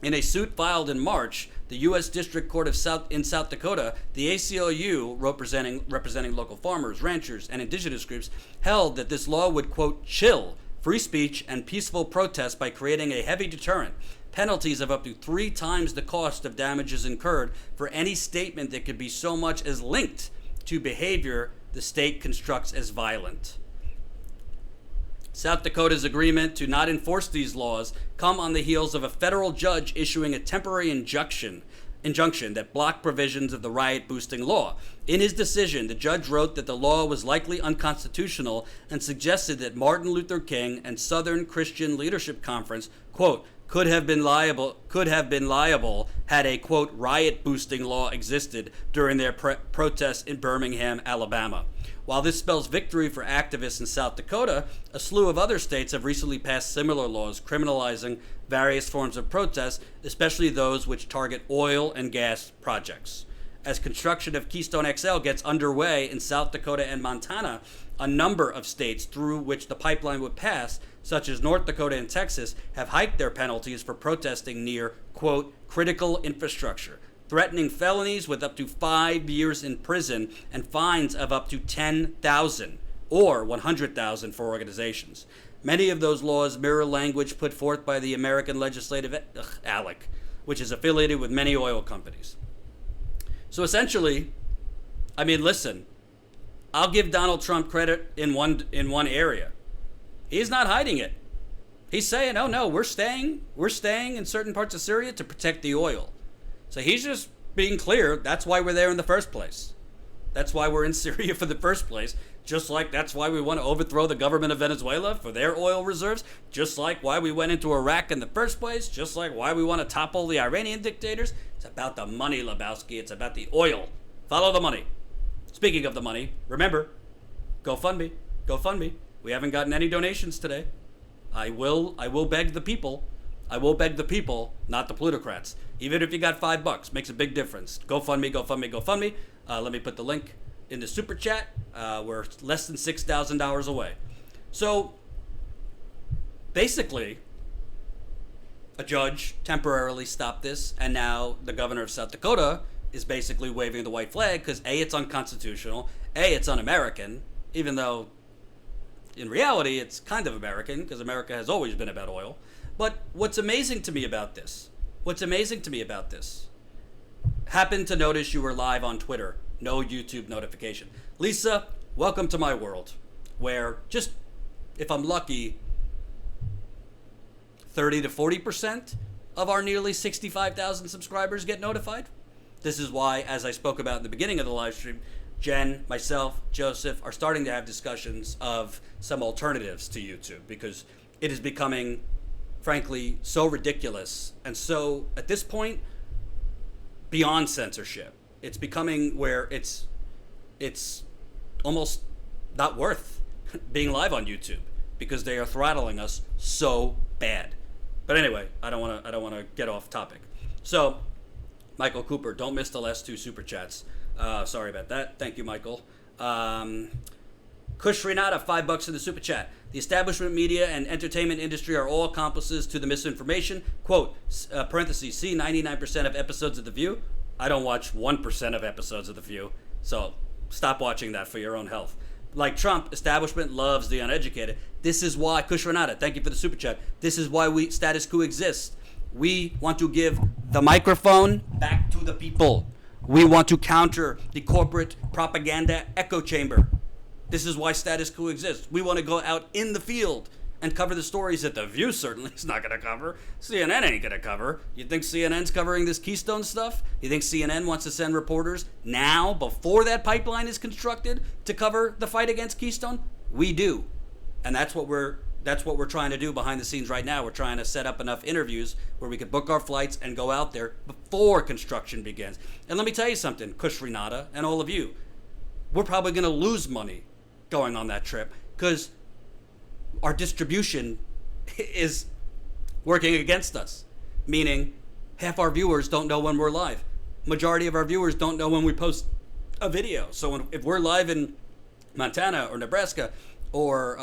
In a suit filed in March, the U.S. District Court of South Dakota, the ACLU, representing local farmers, ranchers, and indigenous groups, held that this law would, quote, chill free speech and peaceful protest by creating a heavy deterrent, penalties of up to 3 times the cost of damages incurred for any statement that could be so much as linked to behavior the state constructs as violent. South Dakota's agreement to not enforce these laws come on the heels of a federal judge issuing a temporary injunction that blocked provisions of the riot-boosting law. In his decision, the judge wrote that the law was likely unconstitutional and suggested that Martin Luther King and Southern Christian Leadership Conference, quote, could have been liable had a, quote, riot-boosting law existed during their protests in Birmingham, Alabama. While this spells victory for activists in South Dakota, a slew of other states have recently passed similar laws criminalizing various forms of protest, especially those which target oil and gas projects. as construction of Keystone XL gets underway in South Dakota and Montana, a number of states through which the pipeline would pass, such as North Dakota and Texas, have hiked their penalties for protesting near, quote, critical infrastructure, threatening felonies with up to 5 years in prison and fines of up to $10,000 or $100,000 for organizations. Many of those laws mirror language put forth by the American Legislative ALEC, which is affiliated with many oil companies. So essentially, I mean, listen, I'll give Donald Trump credit in one area. He's not hiding it. He's saying, oh no, we're staying in certain parts of Syria to protect the oil. So he's just being clear, that's why we're there in the first place. That's why we're in Syria for the first place. Just like that's why we want to overthrow the government of Venezuela for their oil reserves. Just like why we went into Iraq in the first place. Just like why we want to topple the Iranian dictators. It's about the money, Lebowski. It's about the oil. Follow the money. Speaking of the money, remember, GoFundMe. GoFundMe. We haven't gotten any donations today. I will beg the people. I will beg the people, not the plutocrats. Even if you got $5, makes a big difference. GoFundMe, GoFundMe, GoFundMe. Let me put the link in the super chat. We're less than $6,000 away. So basically, a judge temporarily stopped this, and now the governor of South Dakota is basically waving the white flag because A, it's unconstitutional, A, it's un-American, even though in reality it's kind of American because America has always been about oil. But what's amazing to me about this, happened to notice you were live on Twitter, no YouTube notification. Lisa, welcome to my world, where just, if I'm lucky, 30 to 40% of our nearly 65,000 subscribers get notified. This is why, as I spoke about in the beginning of the live stream, Jen, myself, Joseph are starting to have discussions of some alternatives to YouTube because it is becoming, frankly, so ridiculous and so, at this point, beyond censorship. It's becoming where it's almost not worth being live on YouTube because they are throttling us so bad. But anyway, I don't want to get off topic. So, Michael Cooper, don't miss the last 2 super chats. Sorry about that. Thank you, Michael. Kush Renata, $5 in the super chat. The establishment media and entertainment industry are all accomplices to the misinformation. Quote, parentheses, see 99% of episodes of The View. I don't watch 1% of episodes of The View, so stop watching that for your own health. Like Trump, establishment loves the uneducated. This is why, Kush Renata, thank you for the super chat. This is why Status Coup exists. We want to give the microphone back to the people. We want to counter the corporate propaganda echo chamber. This is why Status Quo exists. We want to go out in the field and cover the stories that The View certainly is not going to cover. CNN ain't going to cover. You think CNN's covering this Keystone stuff? You think CNN wants to send reporters now, before that pipeline is constructed, to cover the fight against Keystone? We do. And that's what we're trying to do behind the scenes right now. We're trying to set up enough interviews where we could book our flights and go out there before construction begins. And let me tell you something, Kush Renata and all of you, we're probably going to lose money going on that trip because our distribution is working against us, meaning half our viewers don't know when we're live. Majority of our viewers don't know when we post a video. So if we're live in Montana or Nebraska or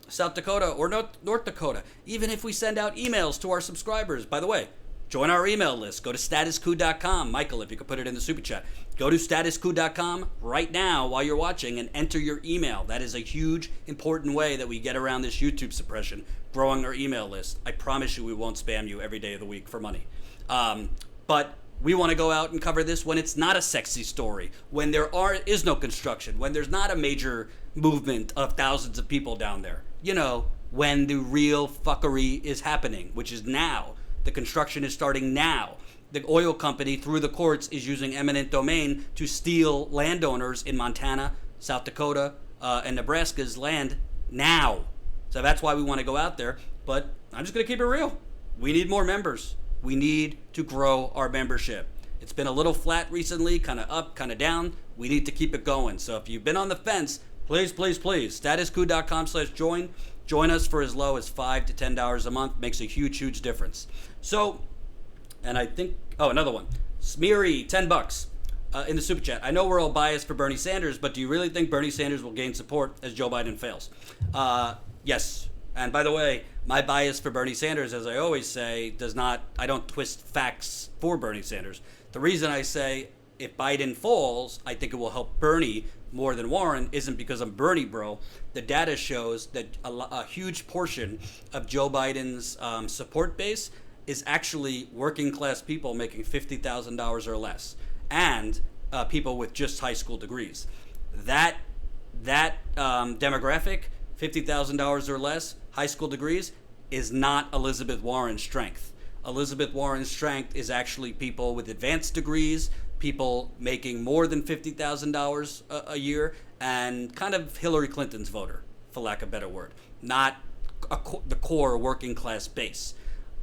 South Dakota or North Dakota, even if we send out emails to our subscribers, by the way, join our email list. Go to statuscoup.com. Michael, if you could put it in the super chat. Go to statuscoup.com right now while you're watching and enter your email. That is a huge, important way that we get around this YouTube suppression, growing our email list. I promise you we won't spam you every day of the week for money. But we want to go out and cover this when it's not a sexy story, when there is no construction, when there's not a major movement of thousands of people down there. You know, when the real fuckery is happening, which is now. The construction is starting now. The oil company, through the courts, is using eminent domain to steal landowners in Montana, South Dakota, and Nebraska's land now. So that's why we want to go out there. But I'm just going to keep it real. We need more members. We need to grow our membership. It's been a little flat recently, kind of up, kind of down. We need to keep it going. So if you've been on the fence, please, please, please, statuscoup.com/join. Join us for as low as $5 to $10 a month. Makes a huge, huge difference. So, and I think, another one. Smeary, $10. in the super chat, I know we're all biased for Bernie Sanders, but do you really think Bernie Sanders will gain support as Joe Biden fails? Yes. And by the way, my bias for Bernie Sanders, as I always say, I don't twist facts for Bernie Sanders. The reason I say if Biden falls, I think it will help Bernie more than Warren isn't because I'm Bernie bro. The data shows that a huge portion of Joe Biden's support base is actually working class people making $50,000 or less, and people with just high school degrees. That demographic, $50,000 or less, high school degrees, is not Elizabeth Warren's strength. Elizabeth Warren's strength is actually people with advanced degrees, people making more than $50,000 a year, and kind of Hillary Clinton's voter, for lack of a better word, not the core working class base.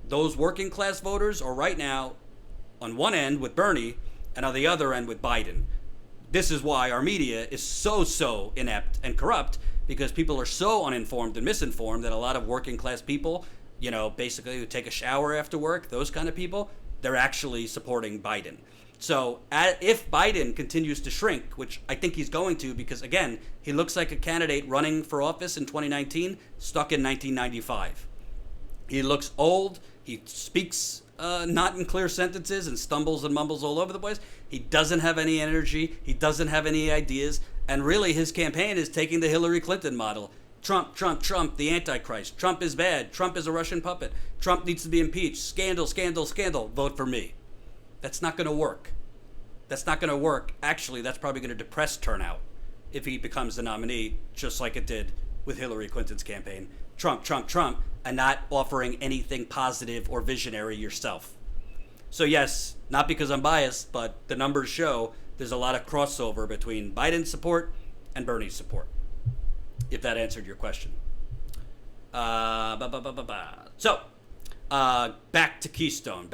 Those working class voters are right now on one end with Bernie and on the other end with Biden. This is why our media is so inept and corrupt, because people are so uninformed and misinformed that a lot of working class people, basically who take a shower after work, those kind of people, they're actually supporting Biden. So if Biden continues to shrink, which I think he's going to, because again, he looks like a candidate running for office in 2019, stuck in 1995. He looks old. He speaks not in clear sentences and stumbles and mumbles all over the place. He doesn't have any energy. He doesn't have any ideas. And really, his campaign is taking the Hillary Clinton model. Trump, Trump, Trump, the Antichrist. Trump is bad. Trump is a Russian puppet. Trump needs to be impeached. Scandal, scandal, scandal. Vote for me. That's not going to work. That's not going to work. Actually, that's probably going to depress turnout if he becomes the nominee, just like it did with Hillary Clinton's campaign. Trump, Trump, Trump, and not offering anything positive or visionary yourself. So yes, not because I'm biased, but the numbers show there's a lot of crossover between Biden's support and Bernie's support, if that answered your question. So, back to Keystone.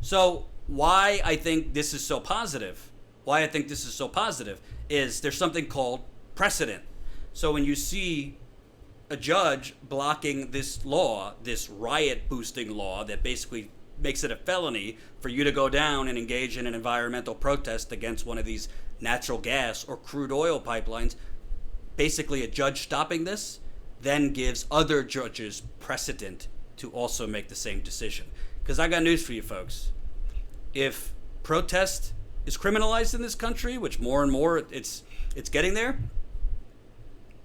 So why I think this is so positive, is there's something called precedent. So when you see a judge blocking this law, this riot-boosting law that basically makes it a felony for you to go down and engage in an environmental protest against one of these natural gas or crude oil pipelines, basically a judge stopping this then gives other judges precedent to also make the same decision. Because I got news for you folks. If protest is criminalized in this country, which more and more it's getting there,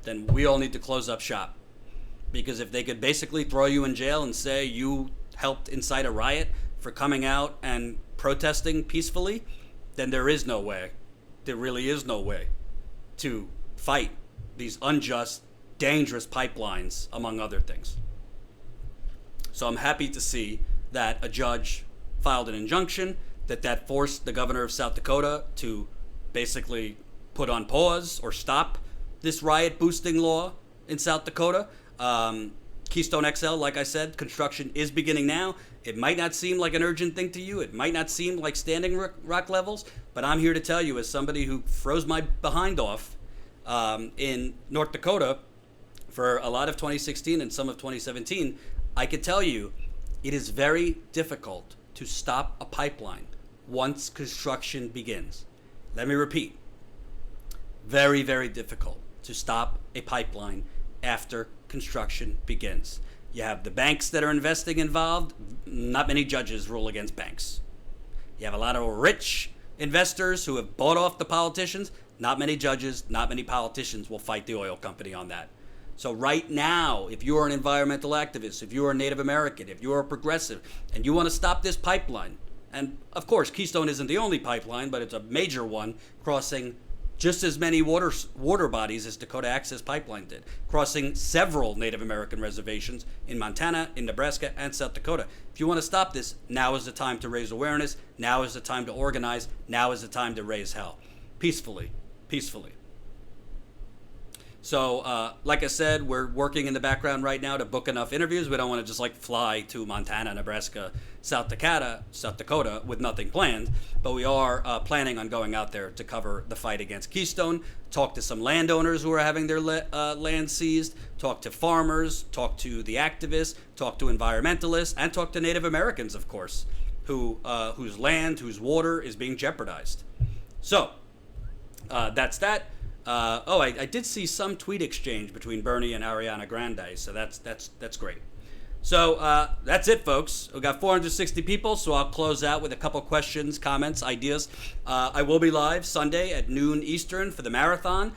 then we all need to close up shop. Because if they could basically throw you in jail and say you helped incite a riot for coming out and protesting peacefully, then there is no way, there really is no way to fight these unjust, dangerous pipelines, among other things. So I'm happy to see that a judge filed an injunction that forced the governor of South Dakota to basically put on pause or stop this riot boosting law in South Dakota. Keystone XL, like I said, construction is beginning now. It might not seem like an urgent thing to you. It might not seem like Standing Rock levels, but I'm here to tell you, as somebody who froze my behind off in North Dakota for a lot of 2016 and some of 2017, I could tell you it is very difficult to stop a pipeline once construction begins. Let me repeat. Very, very difficult to stop a pipeline after construction begins. You have the banks that are investing involved. Not many judges rule against banks. You have a lot of rich investors who have bought off the politicians. Not many judges, not many politicians will fight the oil company on that. So right now, if you are an environmental activist, if you are a Native American, if you are a progressive, and you want to stop this pipeline, and of course Keystone isn't the only pipeline, but it's a major one crossing just as many water bodies as Dakota Access Pipeline did, crossing several Native American reservations in Montana, in Nebraska, and South Dakota. If you want to stop this, now is the time to raise awareness. Now is the time to organize. Now is the time to raise hell. Peacefully. So, like I said, we're working in the background right now to book enough interviews. We don't want to just fly to Montana, Nebraska, South Dakota with nothing planned. But we are planning on going out there to cover the fight against Keystone, talk to some landowners who are having their land seized, talk to farmers, talk to the activists, talk to environmentalists, and talk to Native Americans, of course. whose land, whose water is being jeopardized. So that's that. I did see some tweet exchange between Bernie and Ariana Grande, so that's great. So that's it, folks. We got 460 people, so I'll close out with a couple questions, comments, ideas. I will be live Sunday at noon Eastern for the marathon.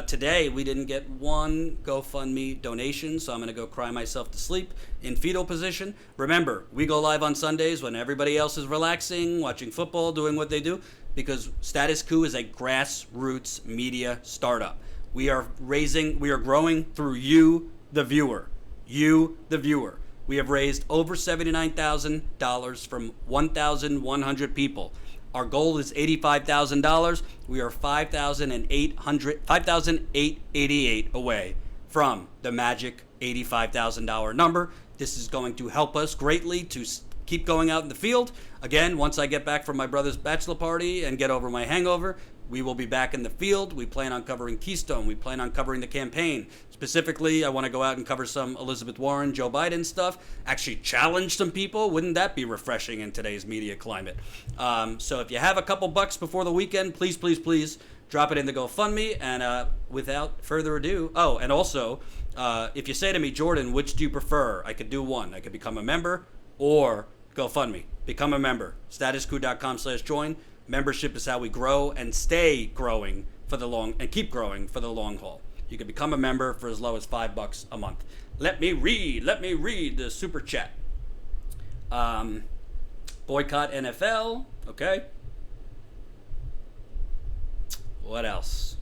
Today, we didn't get one GoFundMe donation, so I'm going to go cry myself to sleep in fetal position. Remember, we go live on Sundays when everybody else is relaxing, watching football, doing what they do, because Status Coup is a grassroots media startup. We are growing through you, the viewer. You, the viewer. We have raised over $79,000 from 1,100 people. Our goal is $85,000. We are $5,888 away from the magic $85,000 number. This is going to help us greatly to keep going out in the field. Again, once I get back from my brother's bachelor party and get over my hangover, we will be back in the field. We plan on covering Keystone. We plan on covering the campaign. Specifically, I want to go out and cover some Elizabeth Warren, Joe Biden stuff. Actually challenge some people. Wouldn't that be refreshing in today's media climate? So if you have a couple bucks before the weekend, please, please, please drop it in the GoFundMe. And without further ado, and also, if you say to me, Jordan, which do you prefer? I could do one. I could become a member or GoFundMe. Become a member. Statuscoup.com/join. Membership is how we grow and stay growing for the long and keep growing for the long haul. You can become a member for as low as $5 a month. Let me read the super chat. Boycott NFL. Okay. What else?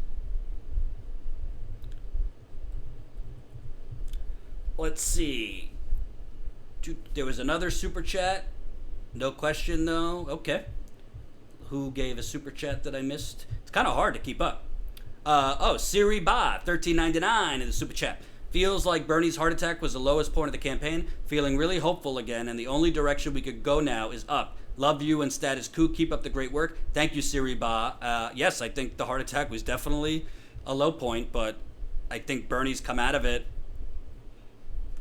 Let's see. There was another super chat. No question though. Okay. Who gave a super chat that I missed? It's kind of hard to keep up. Siri Ba, $13.99 in the super chat. Feels like Bernie's heart attack was the lowest point of the campaign. Feeling really hopeful again, and the only direction we could go now is up. Love you and Status Coup. Keep up the great work. Thank you, Siri Ba. Yes, I think the heart attack was definitely a low point, but I think Bernie's come out of it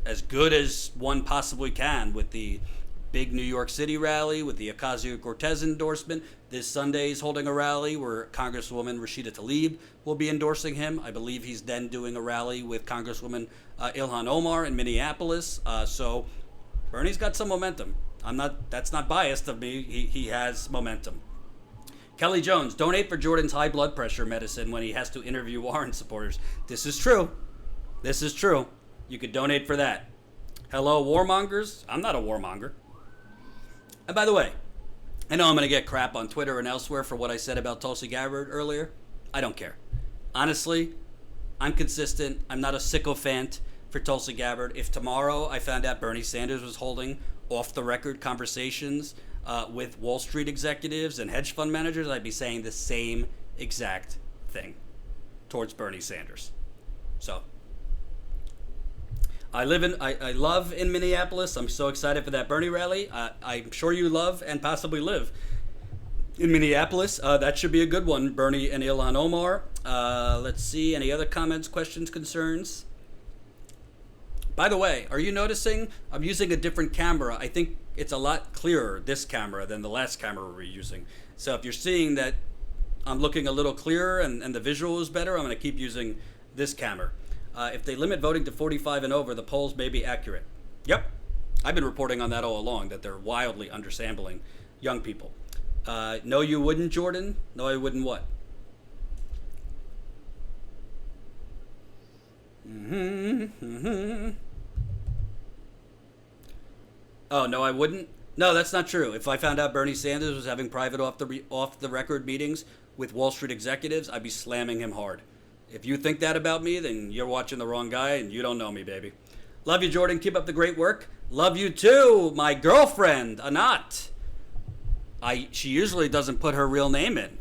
as good as one possibly can with the big New York City rally, with the Ocasio-Cortez endorsement. This Sunday he's holding a rally where Congresswoman Rashida Tlaib will be endorsing him. I believe he's then doing a rally with Congresswoman Ilhan Omar in Minneapolis. So Bernie's got some momentum. That's not biased of me. He has momentum. Kelly Jones, donate for Jordan's high blood pressure medicine when he has to interview Warren supporters. This is true. This is true. You could donate for that. Hello, warmongers. I'm not a warmonger. And by the way, I know I'm going to get crap on Twitter and elsewhere for what I said about Tulsi Gabbard earlier. I don't care. Honestly, I'm consistent. I'm not a sycophant for Tulsi Gabbard. If tomorrow I found out Bernie Sanders was holding off-the-record conversations with Wall Street executives and hedge fund managers, I'd be saying the same exact thing towards Bernie Sanders. So I love in Minneapolis. I'm so excited for that Bernie rally. I'm sure you love and possibly live in Minneapolis. That should be a good one, Bernie and Ilhan Omar. Let's see, any other comments, questions, concerns? By the way, are you noticing I'm using a different camera? I think it's a lot clearer, this camera, than the last camera we were using. So if you're seeing that I'm looking a little clearer and the visual is better, I'm going to keep using this camera. If they limit voting to 45 and over, the polls may be accurate. Yep. I've been reporting on that all along, that they're wildly undersampling young people. No, you wouldn't, Jordan? No, I wouldn't what? Oh, no, I wouldn't? No, that's not true. If I found out Bernie Sanders was having private off-the-record meetings with Wall Street executives, I'd be slamming him hard. If you think that about me, then you're watching the wrong guy and you don't know me, baby. Love you, Jordan. Keep up the great work. Love you too, my girlfriend, Anat. She usually doesn't put her real name in.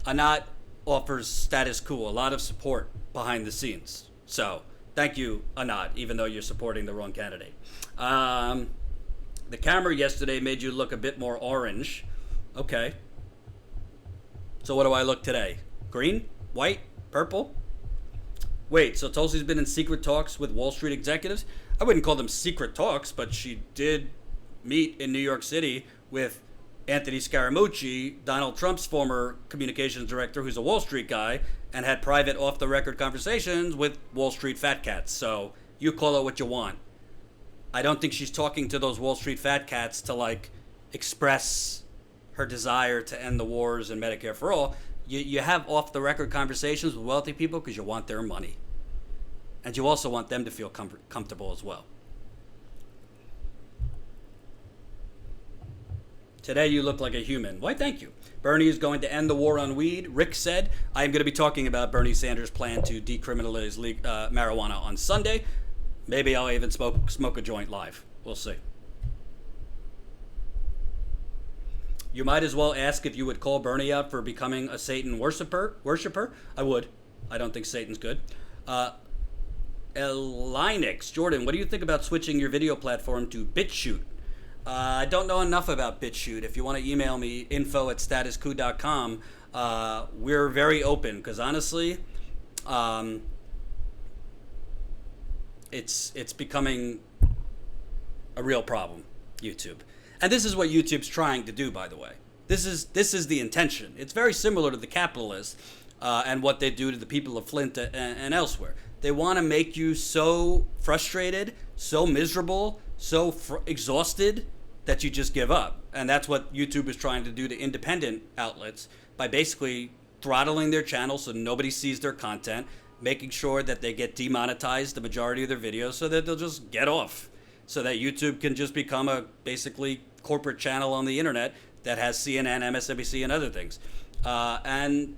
Anat offers Status Coup a lot of support behind the scenes. So thank you, Anat, even though you're supporting the wrong candidate. The camera yesterday made you look a bit more orange. Okay. So what do I look today? Green? White? Purple? Wait, so Tulsi's been in secret talks with Wall Street executives? I wouldn't call them secret talks, but she did meet in New York City with Anthony Scaramucci, Donald Trump's former communications director, who's a Wall Street guy, and had private off-the-record conversations with Wall Street fat cats. So you call it what you want. I don't think she's talking to those Wall Street fat cats to, like, express her desire to end the wars and Medicare for all. You have off-the-record conversations with wealthy people because you want their money. And you also want them to feel comfortable as well. Today you look like a human. Why, thank you. Bernie is going to end the war on weed. Rick said, I am going to be talking about Bernie Sanders' plan to decriminalize marijuana on Sunday. Maybe I'll even smoke a joint live. We'll see. You might as well ask if you would call Bernie out for becoming a Satan worshiper. I would. I don't think Satan's good. Linux, Jordan, what do you think about switching your video platform to BitChute? I don't know enough about BitChute. If you want to email me, info@statuscoup.com. We're very open because honestly, it's becoming a real problem, YouTube. And this is what YouTube's trying to do, by the way. This is the intention. It's very similar to the capitalists and what they do to the people of Flint and elsewhere. They want to make you so frustrated, so miserable, so exhausted that you just give up. And that's what YouTube is trying to do to independent outlets by basically throttling their channels so nobody sees their content, making sure that they get demonetized the majority of their videos so that they'll just get off, so that YouTube can just become a basically corporate channel on the internet that has CNN, MSNBC, and other things. And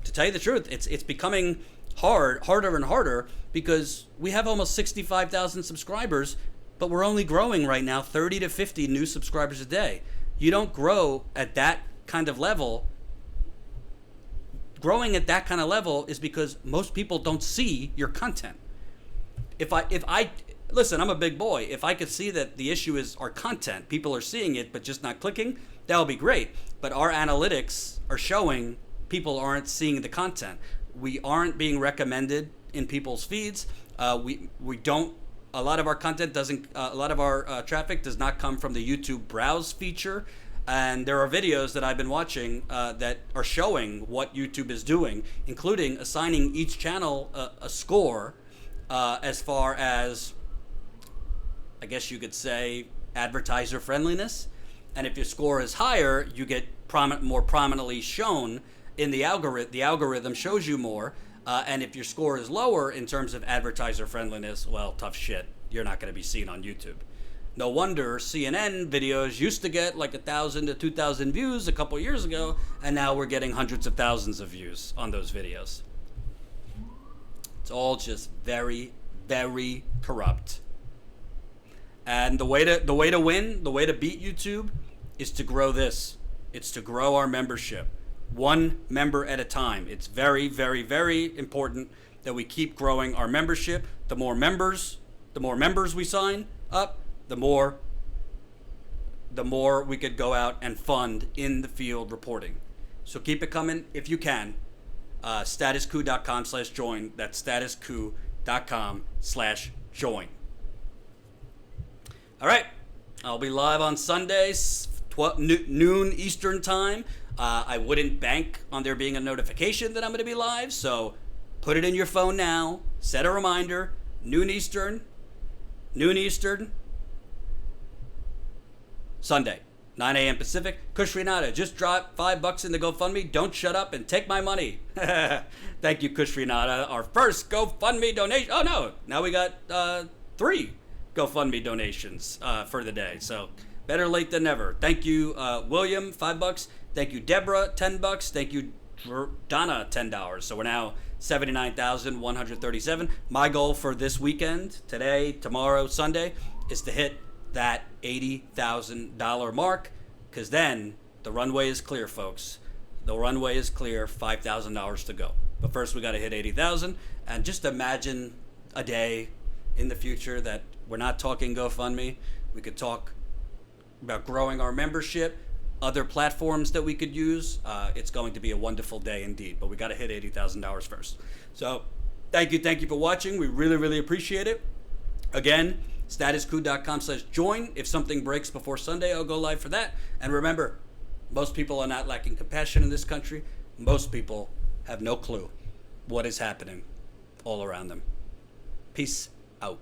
to tell you the truth, it's becoming harder and harder because we have almost 65,000 subscribers, but we're only growing right now 30 to 50 new subscribers a day. You don't grow at that kind of level. Growing at that kind of level is because most people don't see your content. If I listen, I'm a big boy. If I could see that the issue is our content, people are seeing it but just not clicking, that would be great. But our analytics are showing people aren't seeing the content. We aren't being recommended in people's feeds. We don't. A lot of our content doesn't. A lot of our traffic does not come from the YouTube browse feature. And there are videos that I've been watching that are showing what YouTube is doing, including assigning each channel a score as far as, I guess you could say, advertiser friendliness. And if your score is higher, you get more prominently shown in the algorithm. The algorithm shows you more. And if your score is lower in terms of advertiser friendliness, well, tough shit. You're not going to be seen on YouTube. No wonder CNN videos used to get like 1,000 to 2,000 views a couple years ago, and now we're getting hundreds of thousands of views on those videos. It's all just very, very corrupt. And the way to win, the way to beat YouTube is to grow this. It's to grow our membership. One member at a time. It's very, very, very important that we keep growing our membership. The more members we sign up, the more we could go out and fund in the field reporting. So keep it coming if you can. Statuscoup.com/join. That's statuscoup.com/join. All right. I'll be live on Sundays, noon Eastern time. I wouldn't bank on there being a notification that I'm going to be live, so put it in your phone now. Set a reminder. Noon Eastern. Sunday, 9 a.m. Pacific. Kush Renata, just drop $5 in the GoFundMe. Don't shut up and take my money. Thank you, Kush Renata. Our first GoFundMe donation. Oh, no. Now we got 3 GoFundMe donations for the day. So better late than never. Thank you, William, $5. Thank you, Deborah, $10. Thank you, Donna, $10. So we're now 79,137. My goal for this weekend, today, tomorrow, Sunday, is to hit that $80,000 mark, because then the runway is clear, folks. The runway is clear, $5,000 to go. But first we got to hit 80,000, and just imagine a day in the future that we're not talking GoFundMe. We could talk about growing our membership, other platforms that we could use. It's going to be a wonderful day indeed, but we got to hit $80,000 first. So thank you for watching. We really, really appreciate it. Again, Statuscoup.com/join. If something breaks before Sunday, I'll go live for that. And remember, most people are not lacking compassion in this country. Most people have no clue what is happening all around them. Peace out.